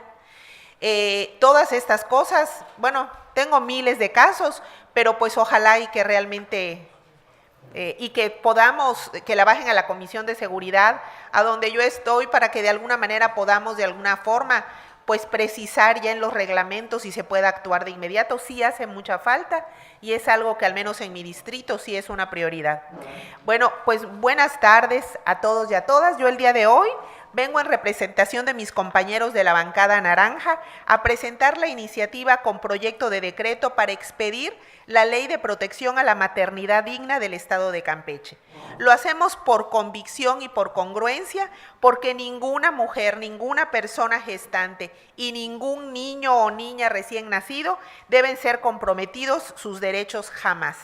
Todas estas cosas, bueno, tengo miles de casos, pero pues ojalá y que realmente, y que podamos, que la bajen a la Comisión de Seguridad, a donde yo estoy, para que de alguna manera podamos de alguna forma, pues precisar ya en los reglamentos y se pueda actuar de inmediato. Sí hace mucha falta y es algo que al menos en mi distrito sí es una prioridad. Bueno, pues buenas tardes a todos y a todas. Yo el día de hoy vengo en representación de mis compañeros de la bancada naranja a presentar la iniciativa con proyecto de decreto para expedir la Ley de Protección a la Maternidad Digna del Estado de Campeche. Lo hacemos por convicción y por congruencia, porque ninguna mujer, ninguna persona gestante y ningún niño o niña recién nacido deben ser comprometidos sus derechos jamás.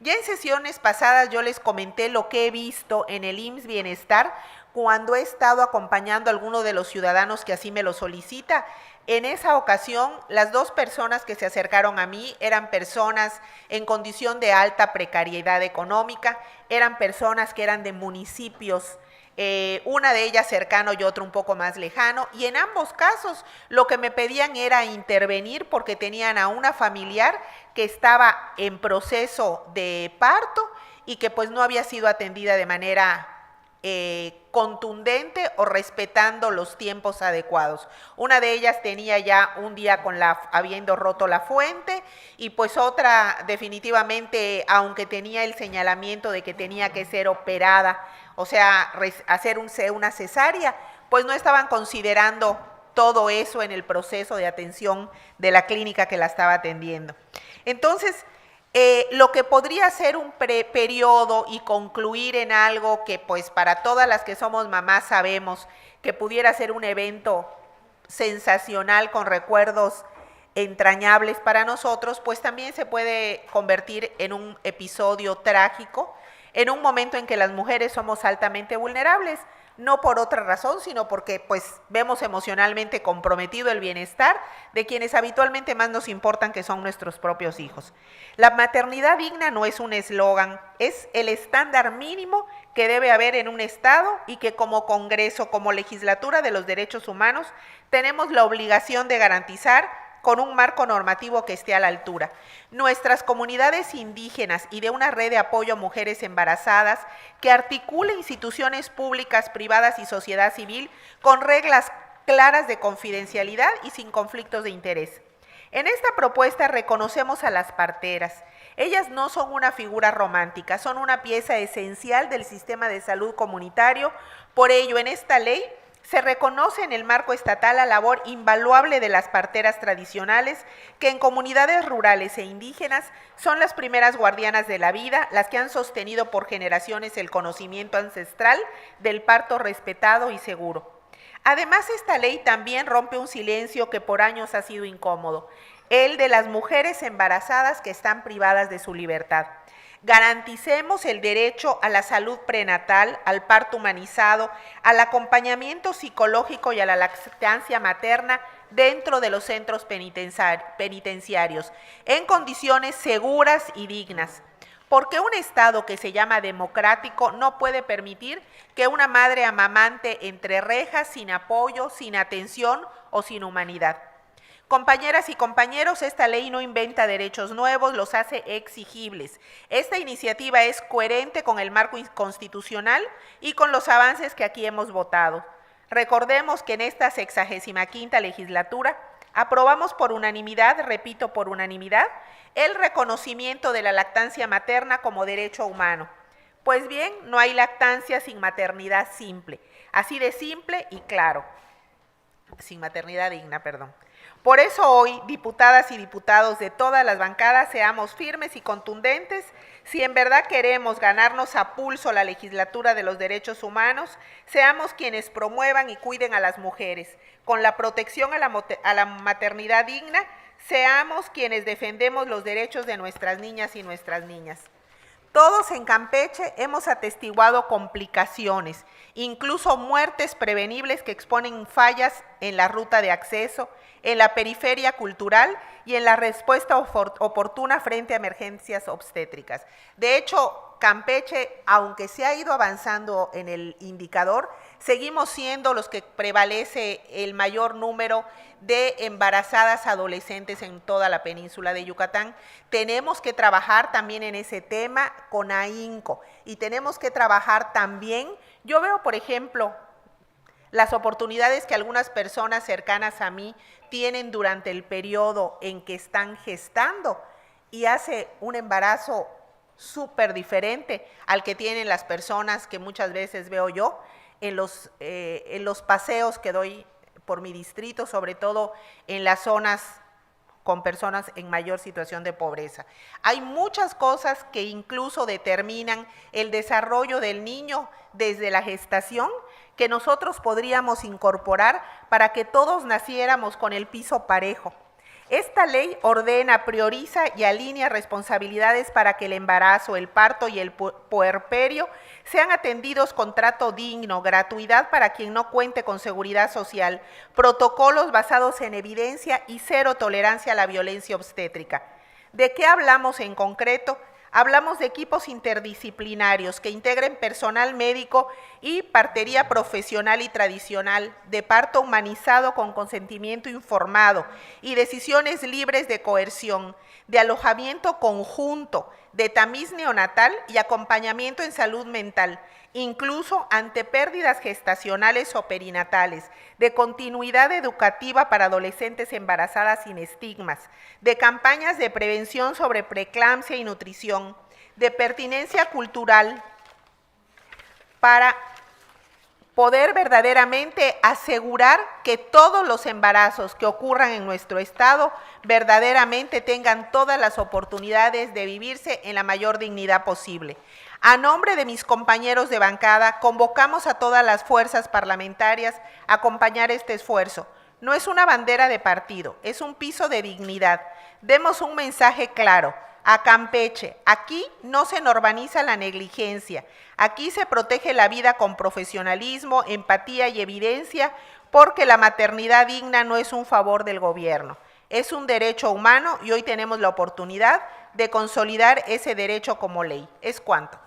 Ya en sesiones pasadas yo les comenté lo que he visto en el IMSS Bienestar cuando he estado acompañando a alguno de los ciudadanos que así me lo solicita En esa ocasión, las 2 personas que se acercaron a mí eran personas en condición de alta precariedad económica, eran personas que eran de municipios, una de ellas cercano y otra un poco más lejano, y en ambos casos lo que me pedían era intervenir porque tenían a una familiar que estaba en proceso de parto y que pues no había sido atendida de manera contundente o respetando los tiempos adecuados. Una de ellas tenía ya un día habiendo roto la fuente, y pues otra definitivamente, aunque tenía el señalamiento de que tenía que ser operada, o sea, hacer una cesárea, pues no estaban considerando todo eso en el proceso de atención de la clínica que la estaba atendiendo. Entonces, lo que podría ser un periodo y concluir en algo que pues para todas las que somos mamás sabemos que pudiera ser un evento sensacional con recuerdos entrañables para nosotros, pues también se puede convertir en un episodio trágico, en un momento en que las mujeres somos altamente vulnerables, no por otra razón, sino porque pues vemos emocionalmente comprometido el bienestar de quienes habitualmente más nos importan, que son nuestros propios hijos. La maternidad digna no es un eslogan, es el estándar mínimo que debe haber en un Estado y que como Congreso, como legislatura de los derechos humanos, tenemos la obligación de garantizar con un marco normativo que esté a la altura. Nuestras comunidades indígenas y de una red de apoyo a mujeres embarazadas que articule instituciones públicas, privadas y sociedad civil con reglas claras de confidencialidad y sin conflictos de interés. En esta propuesta reconocemos a las parteras. Ellas no son una figura romántica, son una pieza esencial del sistema de salud comunitario. Por ello, en esta ley se reconoce en el marco estatal la labor invaluable de las parteras tradicionales, que en comunidades rurales e indígenas son las primeras guardianas de la vida, las que han sostenido por generaciones el conocimiento ancestral del parto respetado y seguro. Además, esta ley también rompe un silencio que por años ha sido incómodo, el de las mujeres embarazadas que están privadas de su libertad. Garanticemos el derecho a la salud prenatal, al parto humanizado, al acompañamiento psicológico y a la lactancia materna dentro de los centros penitenciarios, en condiciones seguras y dignas. Porque un Estado que se llama democrático no puede permitir que una madre amamante entre rejas, sin apoyo, sin atención o sin humanidad. Compañeras y compañeros, esta ley no inventa derechos nuevos, los hace exigibles. Esta iniciativa es coherente con el marco constitucional y con los avances que aquí hemos votado. Recordemos que en esta 65ª legislatura aprobamos por unanimidad, repito, por unanimidad, el reconocimiento de la lactancia materna como derecho humano. Pues bien, no hay lactancia sin maternidad simple, así de simple y claro, sin maternidad digna, perdón. Por eso hoy, diputadas y diputados de todas las bancadas, seamos firmes y contundentes. Si en verdad queremos ganarnos a pulso la legislatura de los derechos humanos, seamos quienes promuevan y cuiden a las mujeres. Con la protección a la maternidad digna, seamos quienes defendemos los derechos de nuestras niñas y nuestras niñas. Todos en Campeche hemos atestiguado complicaciones, incluso muertes prevenibles que exponen fallas en la ruta de acceso, en la periferia cultural y en la respuesta oportuna frente a emergencias obstétricas. De hecho, Campeche, aunque se ha ido avanzando en el indicador, seguimos siendo los que prevalece el mayor número de embarazadas adolescentes en toda la península de Yucatán. Tenemos que trabajar también en ese tema con ahínco y tenemos que trabajar también, yo veo por ejemplo, las oportunidades que algunas personas cercanas a mí tienen durante el periodo en que están gestando y hace un embarazo súper diferente al que tienen las personas que muchas veces veo yo en los paseos que doy por mi distrito, sobre todo en las zonas con personas en mayor situación de pobreza. Hay muchas cosas que incluso determinan el desarrollo del niño desde la gestación que nosotros podríamos incorporar para que todos naciéramos con el piso parejo. Esta ley ordena, prioriza y alinea responsabilidades para que el embarazo, el parto y el puerperio sean atendidos con trato digno, gratuidad para quien no cuente con seguridad social, protocolos basados en evidencia y cero tolerancia a la violencia obstétrica. ¿De qué hablamos en concreto? Hablamos de equipos interdisciplinarios que integren personal médico y partería profesional y tradicional, de parto humanizado con consentimiento informado y decisiones libres de coerción, de alojamiento conjunto, de tamiz neonatal y acompañamiento en salud mental, incluso ante pérdidas gestacionales o perinatales, de continuidad educativa para adolescentes embarazadas sin estigmas, de campañas de prevención sobre preeclampsia y nutrición, de pertinencia cultural para poder verdaderamente asegurar que todos los embarazos que ocurran en nuestro estado verdaderamente tengan todas las oportunidades de vivirse en la mayor dignidad posible. A nombre de mis compañeros de bancada, convocamos a todas las fuerzas parlamentarias a acompañar este esfuerzo. No es una bandera de partido, es un piso de dignidad. Demos un mensaje claro a Campeche: aquí no se normaliza la negligencia, aquí se protege la vida con profesionalismo, empatía y evidencia, porque la maternidad digna no es un favor del gobierno, es un derecho humano y hoy tenemos la oportunidad de consolidar ese derecho como ley. Es cuanto.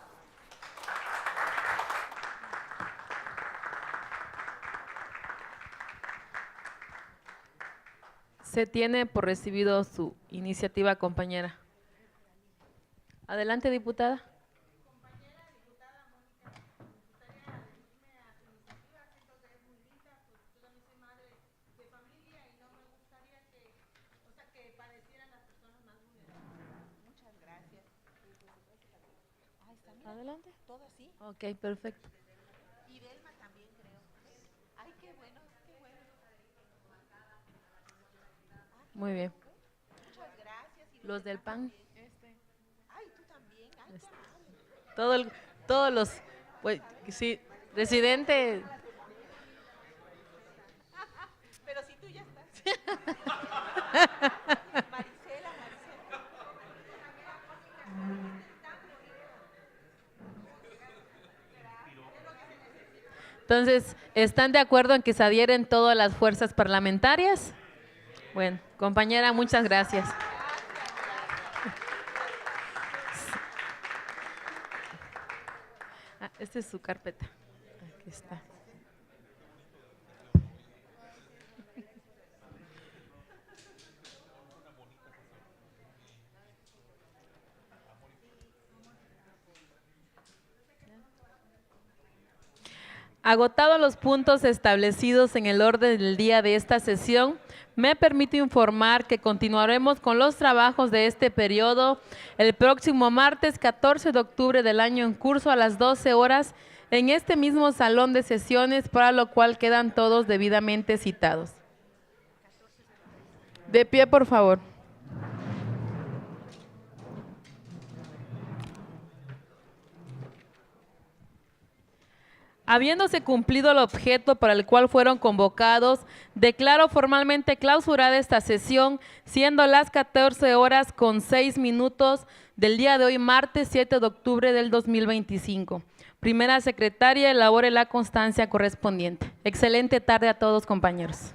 Se tiene por recibido su iniciativa, compañera. Adelante, diputada. Adelante. ¿Todo así? Ok, perfecto. Y Delma también, creo. Ay, qué bueno, qué bueno. Muy bien. Muchas gracias. Y Los del PAN. Ay, tú también. Ay, Todos los, pues, sí, residente. pero si tú ya estás. Marisela. Entonces, ¿están de acuerdo en que se adhieren todas las fuerzas parlamentarias? Bueno, compañera, muchas gracias. Esta es su carpeta. Aquí está. Agotados los puntos establecidos en el orden del día de esta sesión, me permito informar que continuaremos con los trabajos de este periodo el próximo martes 14 de octubre del año en curso a las 12 horas en este mismo salón de sesiones, para lo cual quedan todos debidamente citados. De pie, por favor. Habiéndose cumplido el objeto para el cual fueron convocados, declaro formalmente clausurada esta sesión, siendo las 14 horas con 6 minutos del día de hoy, martes 7 de octubre del 2025. Primera secretaria, elabore la constancia correspondiente. Excelente tarde a todos, compañeros.